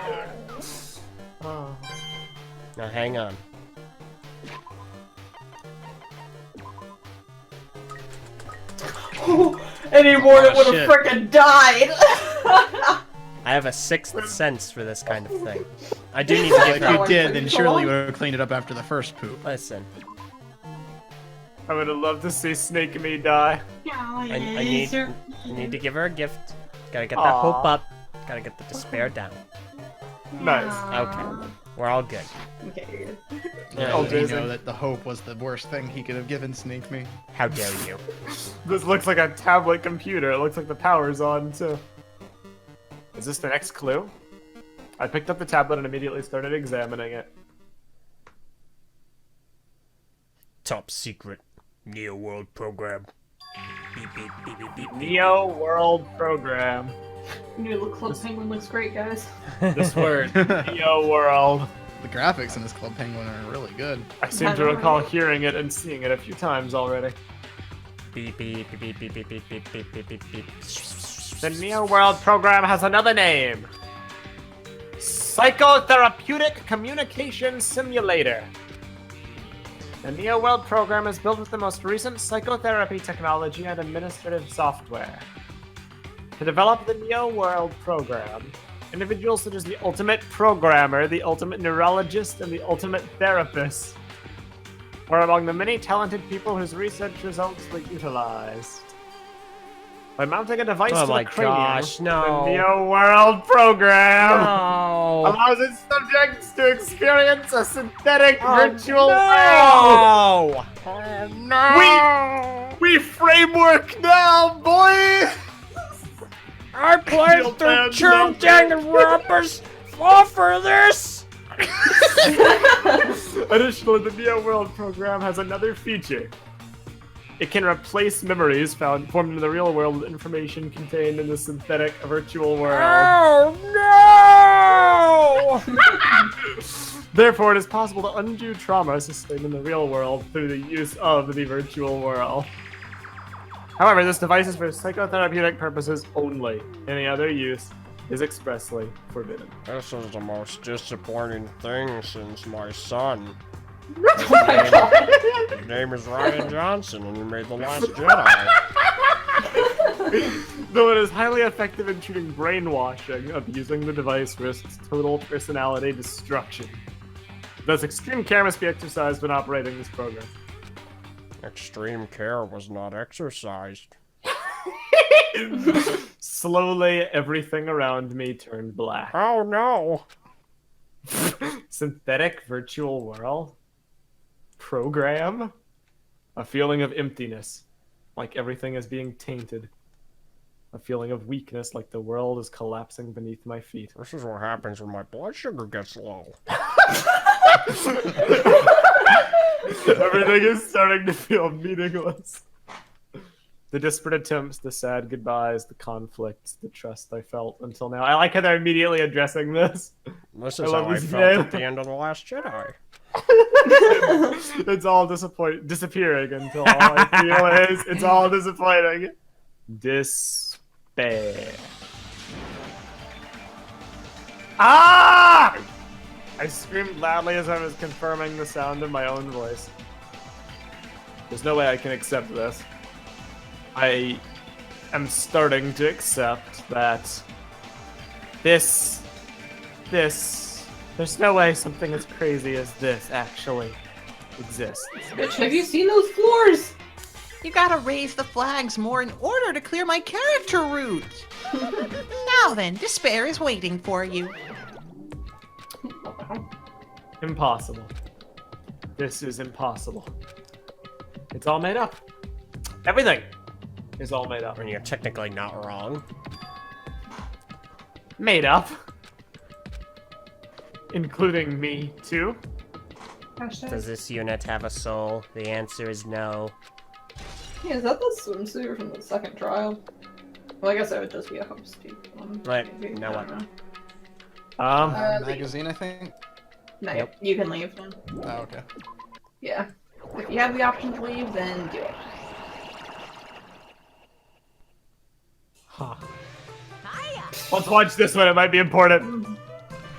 Oh. Now hang on. Any more that would have shit. frickin' died! I have a 6th sense for this kind of thing. I do need to If give her. you did, then surely you would have cleaned it up after the first poop. Listen, I would have loved to see Snake Me die. I need to give her a gift. Gotta get that hope up. Gotta get the despair down. Nice. Okay, we're all good. Okay, you're good. Little did he know that the hope was the worst thing he could have given Snake Me. How dare you? This looks like a tablet computer. It looks like the power's on, too. Is this the next clue? I picked up the tablet and immediately started examining it. Top secret Neo World program. Beep, beep, beep, beep, beep, beep. Neo World Program. New Club Penguin looks great, guys. This word. Neo World. The graphics in this Club Penguin are really good. I seem to recall hearing it and seeing it a few times already. Beep beep beep beep beep beep beep beep beep beep beep. The Neo World Program has another name. Psychotherapeutic Communication Simulator. The Neo World Program is built with the most recent psychotherapy technology and administrative software. To develop the Neo World Program, individuals such as the ultimate programmer, the ultimate neurologist, and the ultimate therapist were among the many talented people whose research results were utilized. By mounting a device to the cranium, no. the Neo World Program No. allows its subjects to experience a synthetic virtual No. world. No! We framework now, boy! I played through two Danganronpas fall for this. Additionally, the Neo World Program has another feature. It can replace memories formed in the real world with information contained in the synthetic virtual world. Oh no! Therefore, it is possible to undo trauma sustained in the real world through the use of the virtual world. However, this device is for psychotherapeutic purposes only. Any other use is expressly forbidden. This is the most disappointing thing since my son. His name is Ryan Johnson, and he made The Last Jedi. Though it is highly effective in treating brainwashing, abusing the device risks total personality destruction. Thus, extreme care must be exercised when operating this program. Extreme care was not exercised. Slowly, everything around me turned black. Oh no! Synthetic virtual world? Program? A feeling of emptiness, like everything is being tainted. A feeling of weakness, like the world is collapsing beneath my feet. This is what happens when my blood sugar gets low. Everything is starting to feel meaningless. The disparate attempts, the sad goodbyes, the conflicts, the trust I felt until now. I like how they're immediately addressing this. This is how I felt at the end of The Last Jedi. It's all disappearing until all I feel is it's all disappointing. Despair. Ah! I screamed loudly as I was confirming the sound of my own voice. There's no way I can accept this. I am starting to accept that there's no way something as crazy as this actually exists. Bitch, have you seen those floors? You gotta raise the flags more in order to clear my character route. Now then, despair is waiting for you. Impossible. This is impossible. It's all made up. Everything is all made up. And you're technically not wrong. Made up. Including me, too. Does this unit have a soul? The answer is no. Yeah, is that the swimsuit from the second trial? Well, I guess that would just be a host one. Right, maybe. now I what? don't know. Magazine, I think. No, Yep. you can leave then. Oh, okay. Yeah. If you have the option to leave, then do it. Huh. Let's watch this one, it might be important.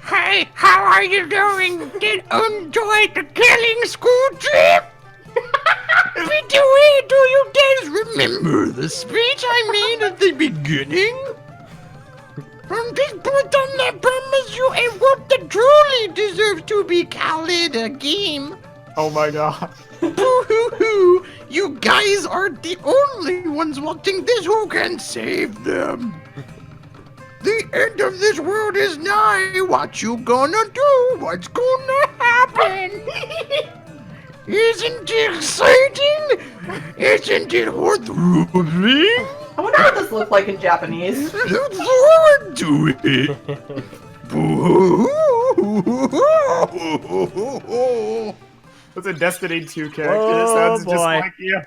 Hey, how are you doing? Did enjoy the killing school trip? Do you guys remember the speech I made at the beginning? From this point on, I promise you I won't truly a game. Oh my god. Boo-hoo-hoo! You guys are the only ones watching this who can save them. The end of this world is nigh. What you gonna do? What's gonna happen? Isn't it exciting? Isn't it heart-throbbing? I wonder what this looked like in Japanese. Look forward to it. Boo-hoo-hoo! That's a Destiny 2 character. Oh, It sounds just boy. like you.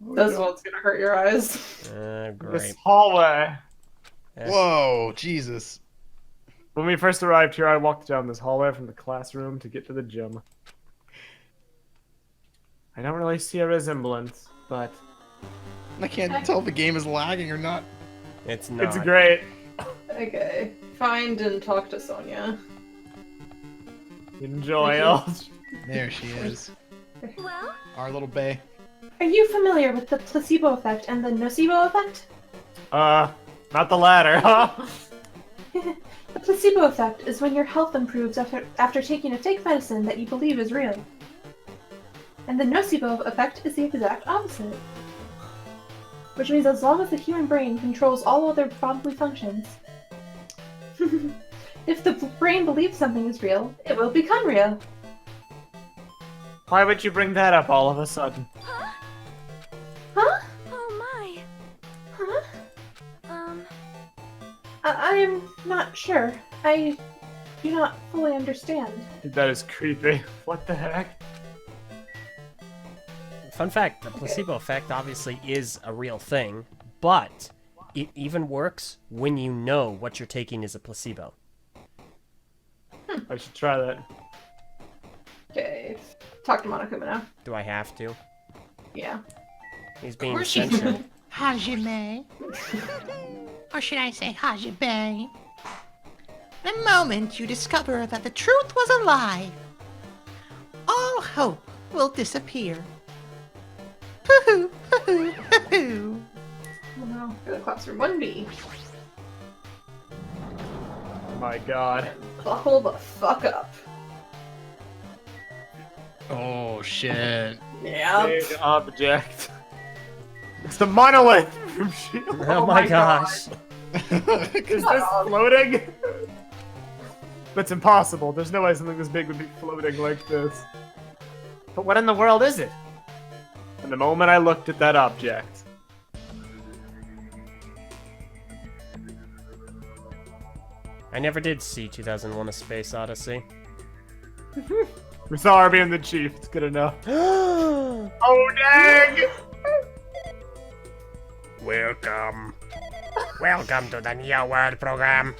This one's gonna hurt your eyes. This Great. hallway. Whoa, Jesus. When we first arrived here, I walked down this hallway from the classroom to get to the gym. I don't really see a resemblance, but I can't tell if the game is lagging or not. It's not. it's great. Okay. Find and talk to Sonia. Enjoy, Thank Elge. There she is. Well, Our little bae. Are you familiar with the placebo effect and the nocebo effect? Not the latter, huh? The placebo effect is when your health improves after taking a fake medicine that you believe is real. And the nocebo effect is the exact opposite. Which means as long as the human brain controls all other bodily functions, if the brain believes something is real, it will become real. Why would you bring that up all of a sudden? huh? Huh? Oh my. Huh? Um, I am not sure. I do not fully understand. That is creepy. What the heck? Fun fact, the placebo effect obviously is a real thing, but it even works when you know what you're taking is a placebo. I should try that. Okay. Talk to Monokuma now. Do I have to? Yeah. He's being course you censored. Hajime. Or should I say Hajime? The moment you discover that the truth was a lie, all hope will disappear. Hoo-hoo, hoo-hoo, hoo-hoo. Oh no. Go to classroom 1B. My god. Buckle the fuck up. Oh, shit. Yeah. Big object. It's the monolith from Shield. Oh my gosh. Is this floating? That's impossible. There's no way something this big would be floating like this. But what in the world is it? And the moment I looked at that object, I never did see 2001: A Space Odyssey. we saw Arby and the Chief. It's good enough. Oh dang! Welcome. Welcome to the Neo World program.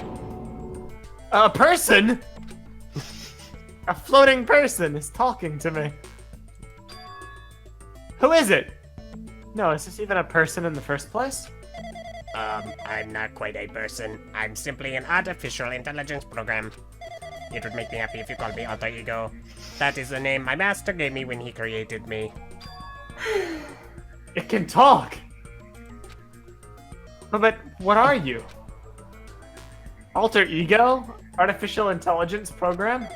A person? A floating person is talking to me. Who is it? No, is this even a person in the first place? I'm not quite a person. I'm simply an artificial intelligence program. It would make me happy if you called me Alter Ego. That is the name my master gave me when he created me. It can talk! But what are you? Alter Ego? Artificial intelligence program?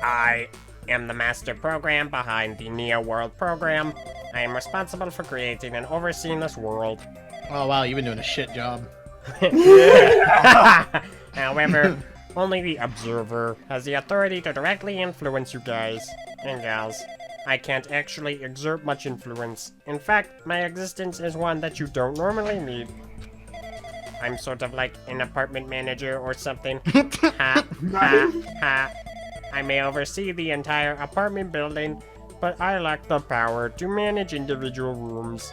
I am the master program behind the Neo World program. I am responsible for creating and overseeing this world. Oh, wow, you've been doing a shit job. However, only the observer has the authority to directly influence you guys and gals. I can't actually exert much influence. In fact, my existence is one that you don't normally need. I'm sort of like an apartment manager or something. Ha, ha, ha. I may oversee the entire apartment building, but I lack the power to manage individual rooms.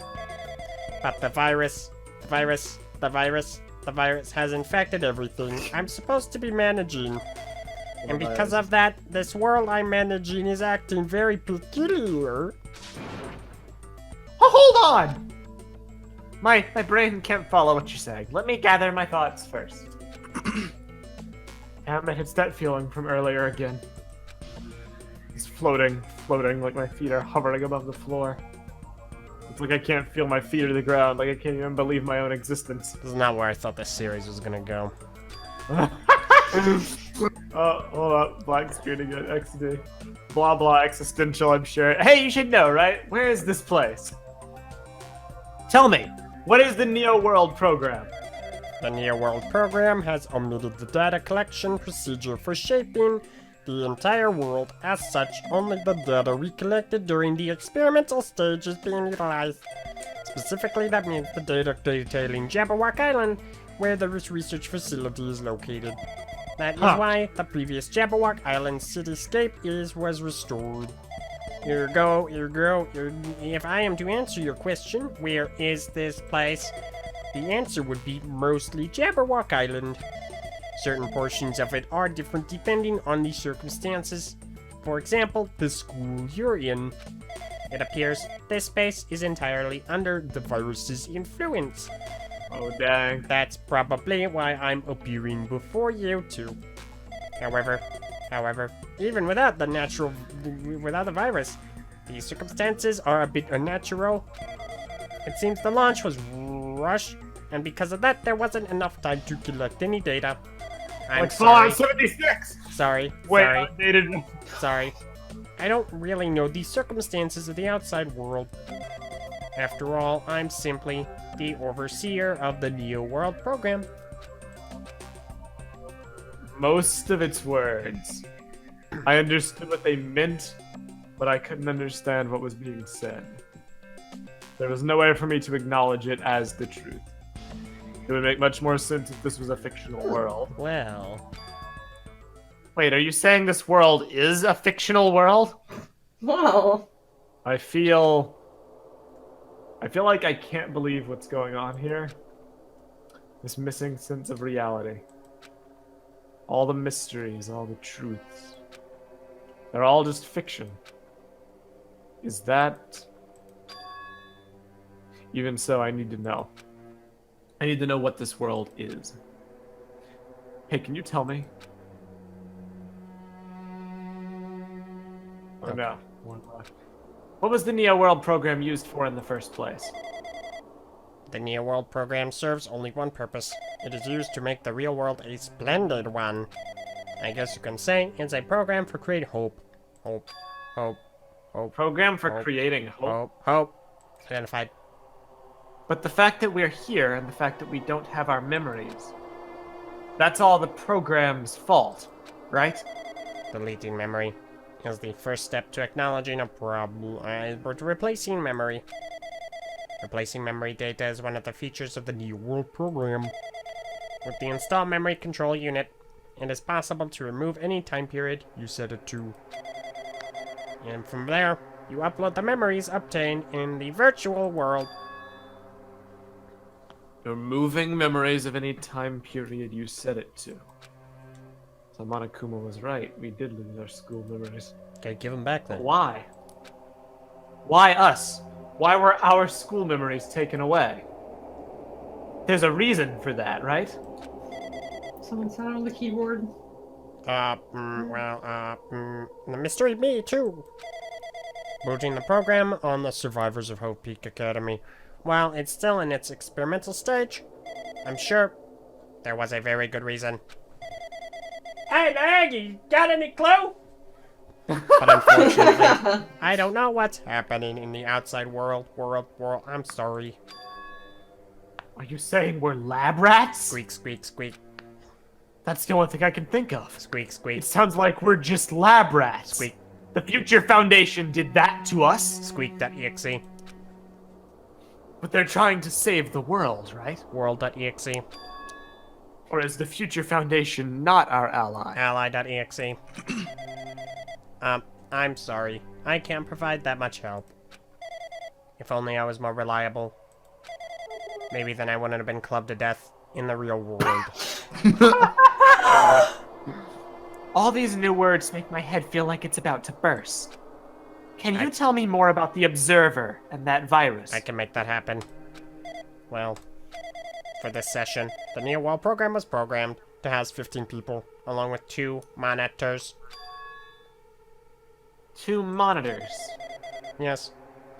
But the virus has infected everything I'm supposed to be managing. And because of that, this world I'm managing is acting very peculiar. Oh, hold on! My brain can't follow what you're saying. Let me gather my thoughts first. Damn it, it's that feeling from earlier again. It's floating, like my feet are hovering above the floor. It's like I can't feel my feet to the ground, like I can't even believe my own existence. This is not where I thought this series was gonna go. Oh, hold up. Black screen again. XD. Blah blah existential, I'm sure. Hey, you should know, right? Where is this place? Tell me, what is the Neo World program? The Neo World program has omitted the data collection procedure for shaping the entire world. As such, only the data we collected during the experimental stage is being utilized. Specifically, that means the data detailing Jabberwock Island, where the research facility is located. That is why the previous Jabberwock Island cityscape was restored. Here you go. If I am to answer your question, where is this place? The answer would be mostly Jabberwock Island. Certain portions of it are different depending on the circumstances. For example, the school you're in. It appears this space is entirely under the virus's influence. Oh dang. That's probably why I'm appearing before you two. However, even without the virus, the circumstances are a bit unnatural. It seems the launch was rushed, and because of that, there wasn't enough time to collect any data. I'm like sorry. Fallout 76! Sorry. Wait, sorry. outdated. Sorry. I don't really know the circumstances of the outside world. After all, I'm simply the overseer of the Neo World program. Most of its words. I understood what they meant, but I couldn't understand what was being said. There was no way for me to acknowledge it as the truth. It would make much more sense if this was a fictional world. Well... Wait, are you saying this world is a fictional world? Wow. I feel like I can't believe what's going on here. This missing sense of reality. All the mysteries, all the truths. They're all just fiction. Is that... Even so, I need to know. I need to know what this world is. Hey, can you tell me? Oh no. What was the Neo World program used for in the first place? The Neo World program serves only one purpose. It is used to make the real world a splendid one. I guess you can say it's a program for creating hope. Hope. Program for hope, creating hope. Hope. Identified. But the fact that we're here and the fact that we don't have our memories, that's all the program's fault, right? Deleting memory is the first step to acknowledging a problem. Replacing memory. Replacing memory data is one of the features of the Neo World program. With the install memory control unit, it is possible to remove any time period you set it to. And from there, you upload the memories obtained in the virtual world. Removing memories of any time period you set it to. So Monokuma was right. We did lose our school memories. Okay, give them back then. But why? Why us? Why were our school memories taken away? There's a reason for that, right? Someone sat on the keyboard. The mystery me too. Booting the program on the survivors of Hope Peak Academy. While it's still in its experimental stage, I'm sure there was a very good reason. Hey, Maggie, got any clue? But unfortunately, I don't know what's happening in the outside world. I'm sorry. Are you saying we're lab rats? Squeak, squeak, squeak. That's the only thing I can think of. Squeak, squeak. It sounds like we're just lab rats. Squeak. The Future Foundation did that to us. Squeak.exe. But they're trying to save the world, right? World.exe. Or is the Future Foundation not our ally? Ally.exe. I'm sorry. I can't provide that much help. If only I was more reliable. Maybe then I wouldn't have been clubbed to death in the real world. All these new words make my head feel like it's about to burst. Can you tell me more about the Observer and that virus? I can make that happen. Well, for this session, the Neo World program was programmed to house 15 people, along with 2 monitors. 2 monitors? Yes,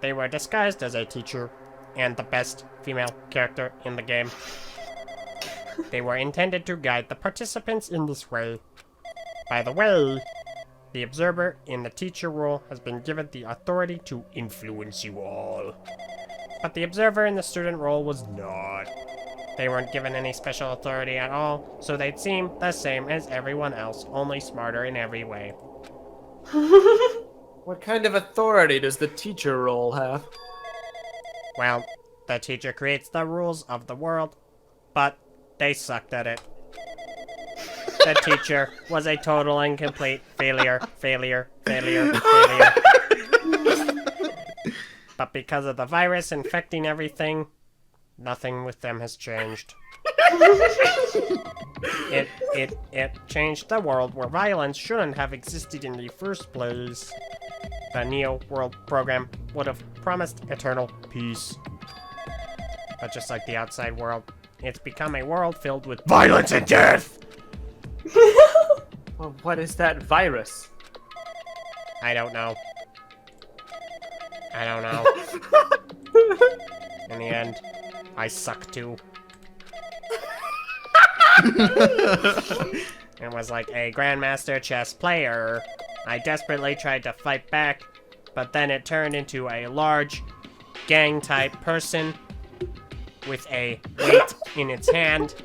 they were disguised as a teacher and the best female character in the game. They were intended to guide the participants in this way. By the way, the observer in the teacher role has been given the authority to influence you all. But the observer in the student role was not. They weren't given any special authority at all, so they'd seem the same as everyone else, only smarter in every way. What kind of authority does the teacher role have? Well, the teacher creates the rules of the world, but they sucked at it. The teacher was a total and complete failure. But because of the virus infecting everything, nothing with them has changed. It changed the world where violence shouldn't have existed in the first place. The Neo World program would have promised eternal peace. But just like the outside world, it's become a world filled with violence and death! Well, what is that virus? I don't know. In the end, I suck too. It was like a Grandmaster chess player. I desperately tried to fight back, but then it turned into a large, gang-type person with a weight in its hand.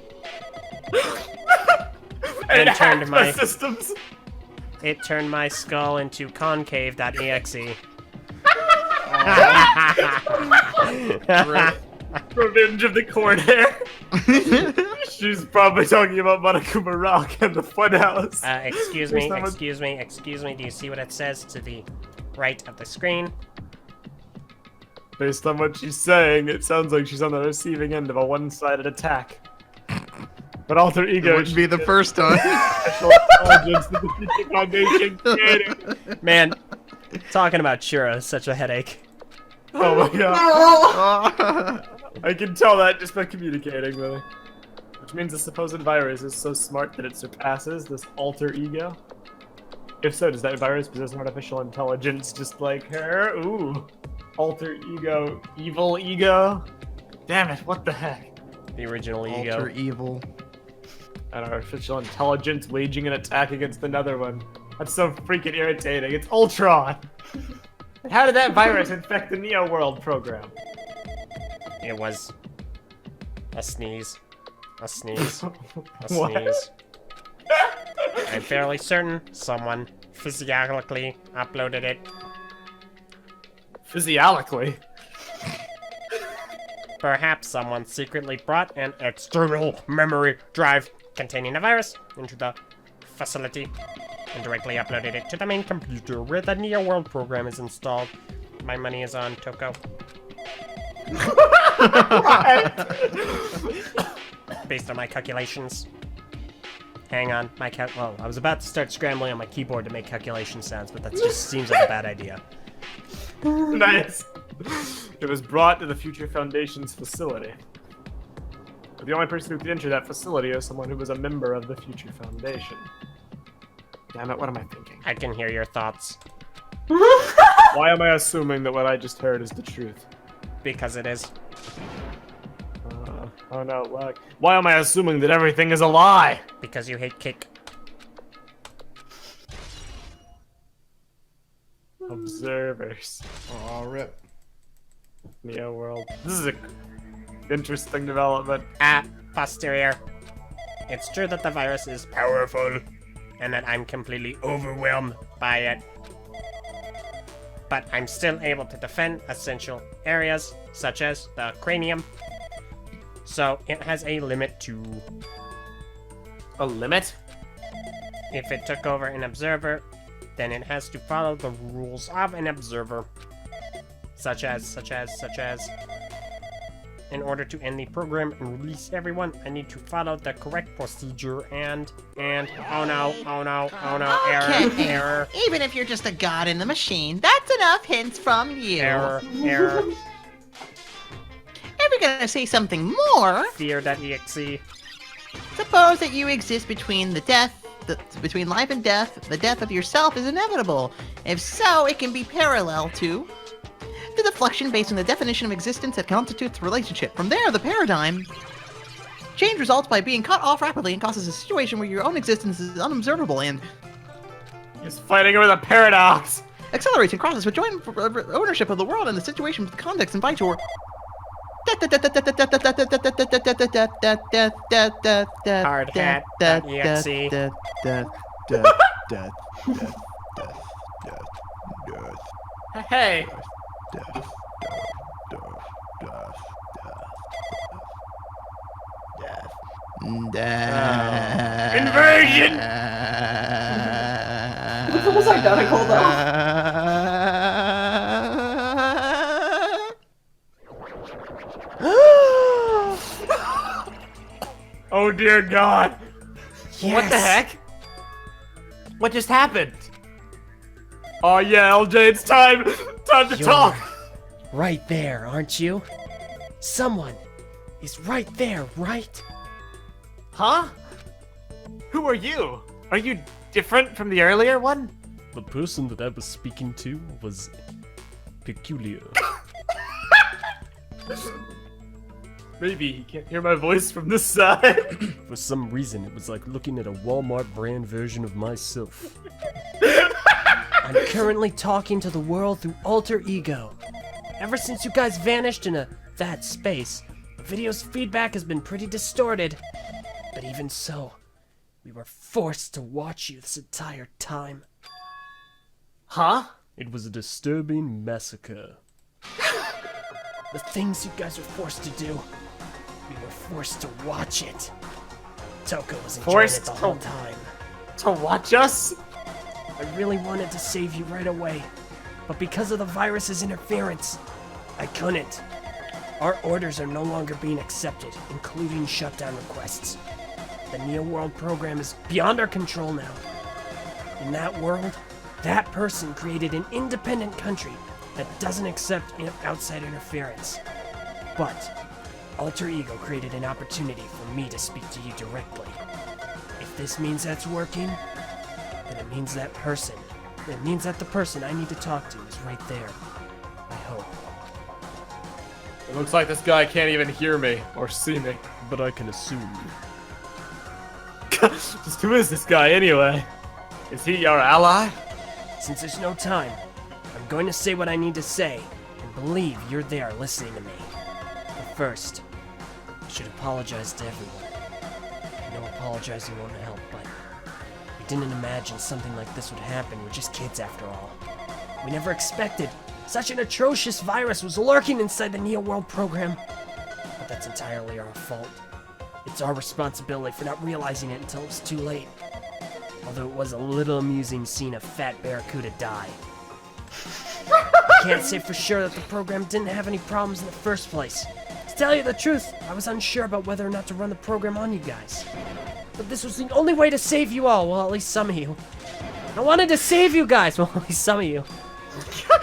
And turned my systems. It turned my skull into concave.exe. Revenge of the corn hair. She's probably talking about Monokuma Rock and the Funhouse. Excuse me. Do you see what it says to the right of the screen? Based on what she's saying, it sounds like she's on the receiving end of a one-sided attack. But alter ego wouldn't be the first time. Special intelligence that the Future Foundation created. Man, talking about Shura is such a headache. Oh my god. I can tell that just by communicating with her. Which means the supposed virus is so smart that it surpasses this alter ego. If so, does that virus possess an artificial intelligence just like her? Ooh. Alter ego, evil ego? Damn it, what the heck? The original ego. Alter evil. An artificial intelligence waging an attack against another one. That's so freaking irritating. It's Ultron! How did that virus infect the Neo World program? It was a sneeze. A sneeze. A What? sneeze. I'm fairly certain someone physiologically uploaded it. Physiologically? Perhaps someone secretly brought an external memory drive containing a virus into the facility and directly uploaded it to the main computer where the Neo World program is installed. My money is on Toko. Based on my calculations. Hang on, well, I was about to start scrambling on my keyboard to make calculation sounds, but that just seems like a bad idea. Nice! It was brought to the Future Foundation's facility. But the only person who could enter that facility is someone who was a member of the Future Foundation. Damn it, what am I thinking? I can hear your thoughts. Why am I assuming that what I just heard is the truth? Because it is. Oh no, why am I assuming that everything is a lie? Because you hate kick. Observers. Aw, rip. Neo World. This is a interesting development. Posterior. It's true that the virus is powerful, and that I'm completely overwhelmed by it. But I'm still able to defend essential areas, such as the cranium. So it has a limit to... A limit? If it took over an observer, then it has to follow the rules of an observer. Such as... In order to end the program and release everyone, I need to follow the correct procedure and... Oh no, Okay. error. Even if you're just a god in the machine, that's enough hints from you. Error. Ever gonna say something more? Fear.exe. Suppose that you exist between between life and death. The death of yourself is inevitable. If so, it can be parallel to the deflection based on the definition of existence that constitutes the relationship. From there, the paradigm change results by being cut off rapidly and causes a situation where your own existence is unobservable and He's fighting over the paradox. Accelerating crosses with joint ownership of the world and the situation with the context and Vitor. Hey. Inversion! It's almost identical though. Oh dear God! Yes. What the heck? What just happened? Oh yeah, LJ, it's time! Time to You're talk! right there, aren't you? Someone is right there, right? Huh? Who are you? Are you different from the earlier one? The person that I was speaking to was peculiar. Maybe he can't hear my voice from this side. For some reason, it was like looking at a Walmart brand version of myself. I'm currently talking to the world through alter ego. Ever since you guys vanished in that space, the video's feedback has been pretty distorted. But even so, we were forced to watch you this entire time. Huh? It was a disturbing massacre. The things you guys were forced to do, we were forced to watch it. Toko was enjoying it the whole time. To watch us? I really wanted to save you right away, but because of the virus's interference, I couldn't. Our orders are no longer being accepted, including shutdown requests. The Neo World program is beyond our control now. In that world, that person created an independent country that doesn't accept outside interference. But Alter Ego created an opportunity for me to speak to you directly. If this means that's working, then it means that the person I need to talk to is right there. I hope. It looks like this guy can't even hear me or see me. But I can assume. Just who is this guy anyway? Is he our ally? Since there's no time, I'm going to say what I need to say, and believe you're there listening to me. But first, I should apologize to everyone. I know apologizing won't help, but we didn't imagine something like this would happen. We're just kids after all. We never expected such an atrocious virus was lurking inside the Neo World program. But that's entirely our fault. It's our responsibility for not realizing it until it was too late. Although it was a little amusing seeing a fat barracuda die. I can't say for sure that the program didn't have any problems in the first place. To tell you the truth, I was unsure about whether or not to run the program on you guys. But this was the only way to save you all, well, at least some of you. I wanted to save you guys, well, at least some of you.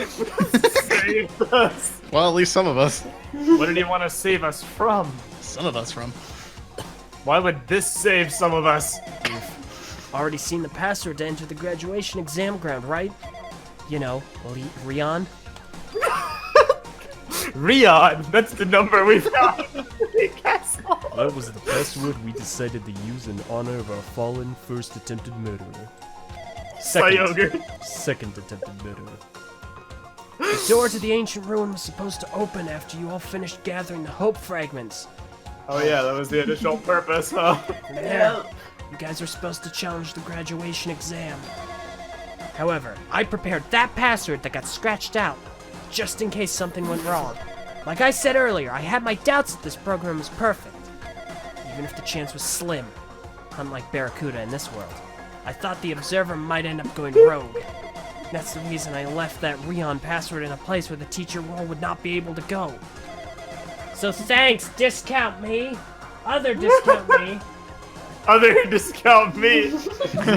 Save us. Well, at least some of us. What did he want to save us from? Some of us from. Why would this save some of us? You've already seen the password to enter the graduation exam ground, right? You know, Rion. Rion, that's the number we found in the castle. That was the password we decided to use in honor of our fallen first attempted murderer. Second attempted murderer. The door to the ancient ruin was supposed to open after you all finished gathering the hope fragments. Oh yeah, that was the initial purpose, huh? Yeah, you guys are supposed to challenge the graduation exam. However, I prepared that password that got scratched out, just in case something went wrong. Like I said earlier, I had my doubts that this program was perfect, even if the chance was slim, unlike Barracuda in this world. I thought the Observer might end up going rogue. That's the reason I left that Rion password in a place where the teacher role would not be able to go. So thanks, discount me. Other discount me. Other discount me. I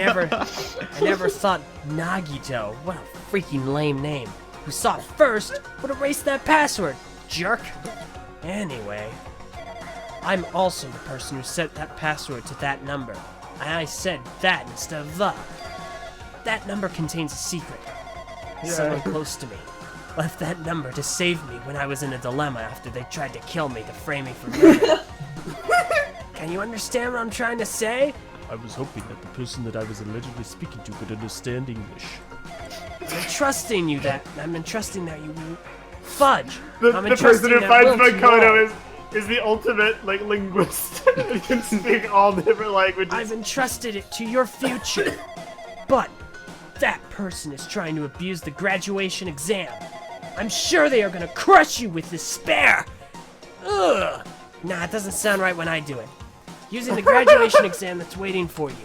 never thought Nagito, what a freaking lame name, who saw it first, would erase that password, jerk. Anyway, I'm also the person who set that password to that number. I said that instead of the. That number contains a secret. Someone close to me left that number to save me when I was in a dilemma after they tried to kill me to frame me for murder. Can you understand what I'm trying to say? I was hoping that the person that I was allegedly speaking to could understand English. I'm entrusting you that. I'm entrusting that you fudge. The I'm person who that finds will to you Makoto all. is the ultimate like linguist. He can speak all different languages. I've entrusted it to your future. But that person is trying to abuse the graduation exam. I'm sure they are gonna crush you with despair. Ugh. Nah, it doesn't sound right when I do it. Using the graduation exam that's waiting for you.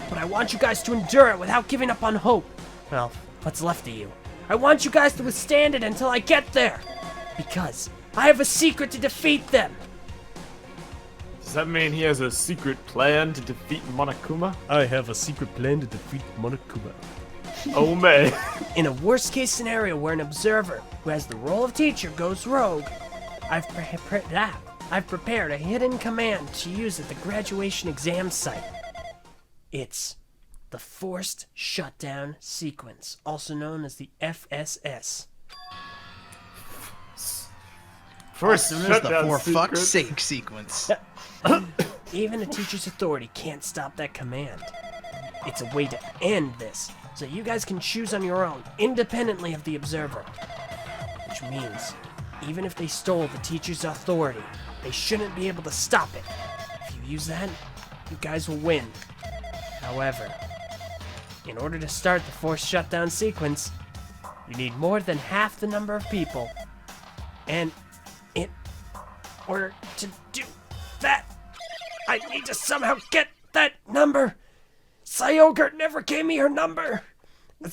But I want you guys to endure it without giving up on hope. Well, what's left of you. I want you guys to withstand it until I get there. Because I have a secret to defeat them. Does that mean he has a secret plan to defeat Monokuma? I have a secret plan to defeat Monokuma. Oh man. In a worst case scenario where an observer who has the role of teacher goes rogue, I've prepared a hidden command to use at the graduation exam site. It's the Forced Shutdown Sequence, also known as the FSS. First, there's the for fuck's sake sequence. Even a teacher's authority can't stop that command. It's a way to end this, so you guys can choose on your own, independently of the observer. Which means, even if they stole the teacher's authority, they shouldn't be able to stop it. If you use that, you guys will win. However, in order to start the forced shutdown sequence, you need more than half the number of people. And in order to do that, I need to somehow get that number. Sayogurt never gave me her number. Well,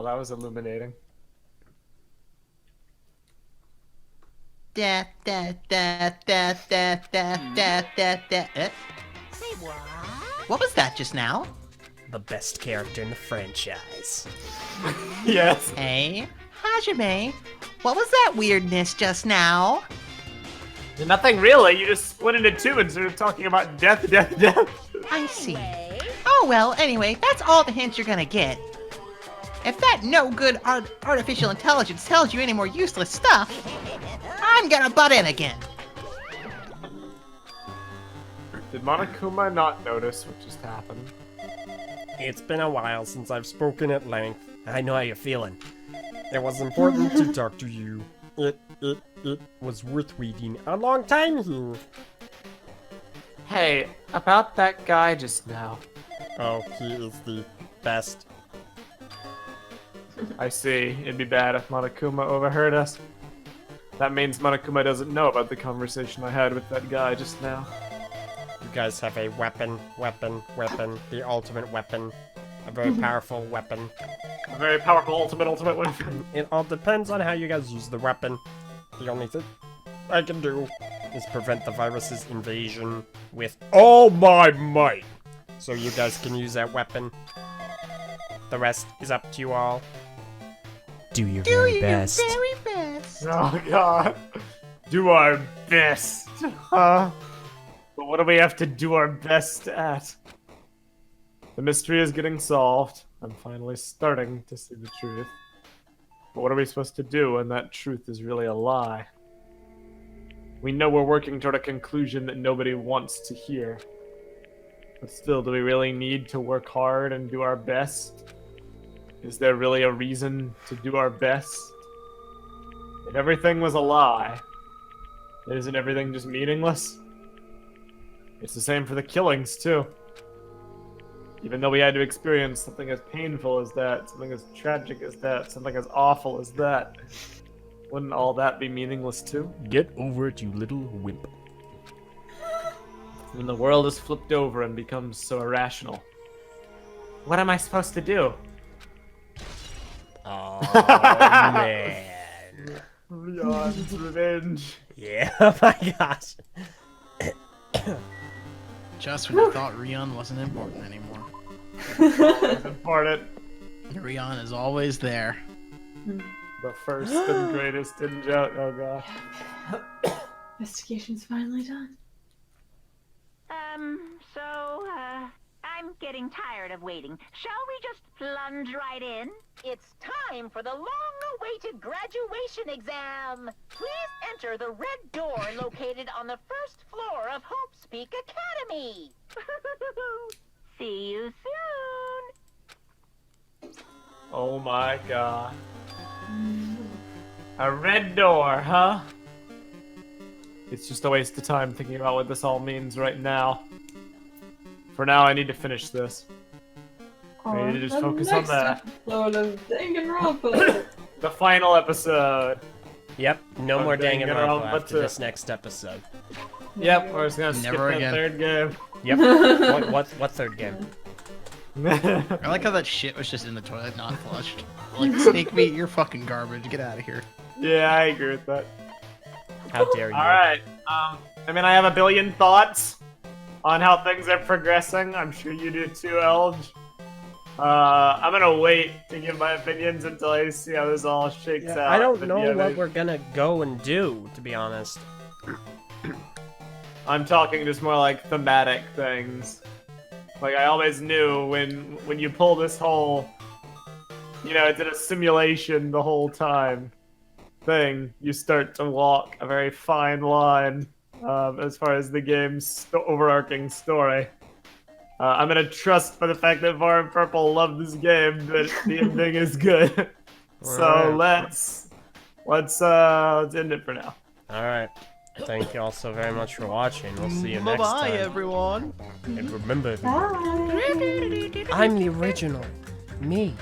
that was illuminating. Say what? What was that just now? The best character in the franchise. Yes. Hey, Hajime, what was that weirdness just now? Nothing really. You just split into two and started talking about death. I see. Oh well, anyway, that's all the hints you're gonna get. If that no good artificial intelligence tells you any more useless stuff, I'm gonna butt in again. Did Monokuma not notice what just happened? It's been a while since I've spoken at length. I know how you're feeling. It was important to talk to you. It was worth waiting a long time here. Hey, about that guy just now. Oh, he is the best. I see. It'd be bad if Monokuma overheard us. That means Monokuma doesn't know about the conversation I had with that guy just now. You guys have a weapon, the ultimate weapon. A very powerful weapon. A very powerful ultimate weapon. It all depends on how you guys use the weapon. The only thing I can do is prevent the virus's invasion with all my might. So you guys can use that weapon. The rest is up to you all. Do your very best. Oh god. Do our best. Huh? But what do we have to do our best at? The mystery is getting solved. I'm finally starting to see the truth. But what are we supposed to do when that truth is really a lie? We know we're working toward a conclusion that nobody wants to hear. But still, do we really need to work hard and do our best? Is there really a reason to do our best? If everything was a lie, isn't everything just meaningless? It's the same for the killings, too. Even though we had to experience something as painful as that, something as tragic as that, something as awful as that, wouldn't all that be meaningless, too? Get over it, you little wimp. When the world is flipped over and becomes so irrational, what am I supposed to do? Oh, man. Rion's revenge. Yeah, oh my gosh. Just when you thought Rion wasn't important anymore. Always important. Rion is always there. The first and greatest ninja. Oh god. Investigation's finally done. So, I'm getting tired of waiting, shall we just plunge right in? It's time for the long-awaited graduation exam. Please enter the red door located on the first floor of Hopespeak Academy. See you soon. Oh my god. A red door, huh? It's just a waste of time thinking about what this all means right now. For now, I need to finish this. I need to just focus on that. Episode of Danganronpa. The final episode. Yep, no more Danganronpa Danganronpa after 2. this next episode. Yep, we're just gonna skip Never that again. third game. Yep. what third game? I like how that shit was just in the toilet, not flushed. Like, snake meat, you're fucking garbage. Get out of here. Yeah, I agree with that. How dare you? Alright, I mean, I have a billion thoughts on how things are progressing. I'm sure you do too, Elge. I'm gonna wait to give my opinions until I see how this all shakes out. I don't But know yeah, what we're gonna go and do, to be honest. I'm talking just more like thematic things. Like, I always knew when you pull this whole, you know, it's in a simulation the whole time thing, you start to walk a very fine line as far as the game's overarching story. I'm gonna trust for the fact that Var and Purple love this game that the ending is good. So let's end it for now. Alright. Thank you all so very much for watching. We'll see you next Bye-bye, time. everyone. And remember, Bye. I'm the original. Me.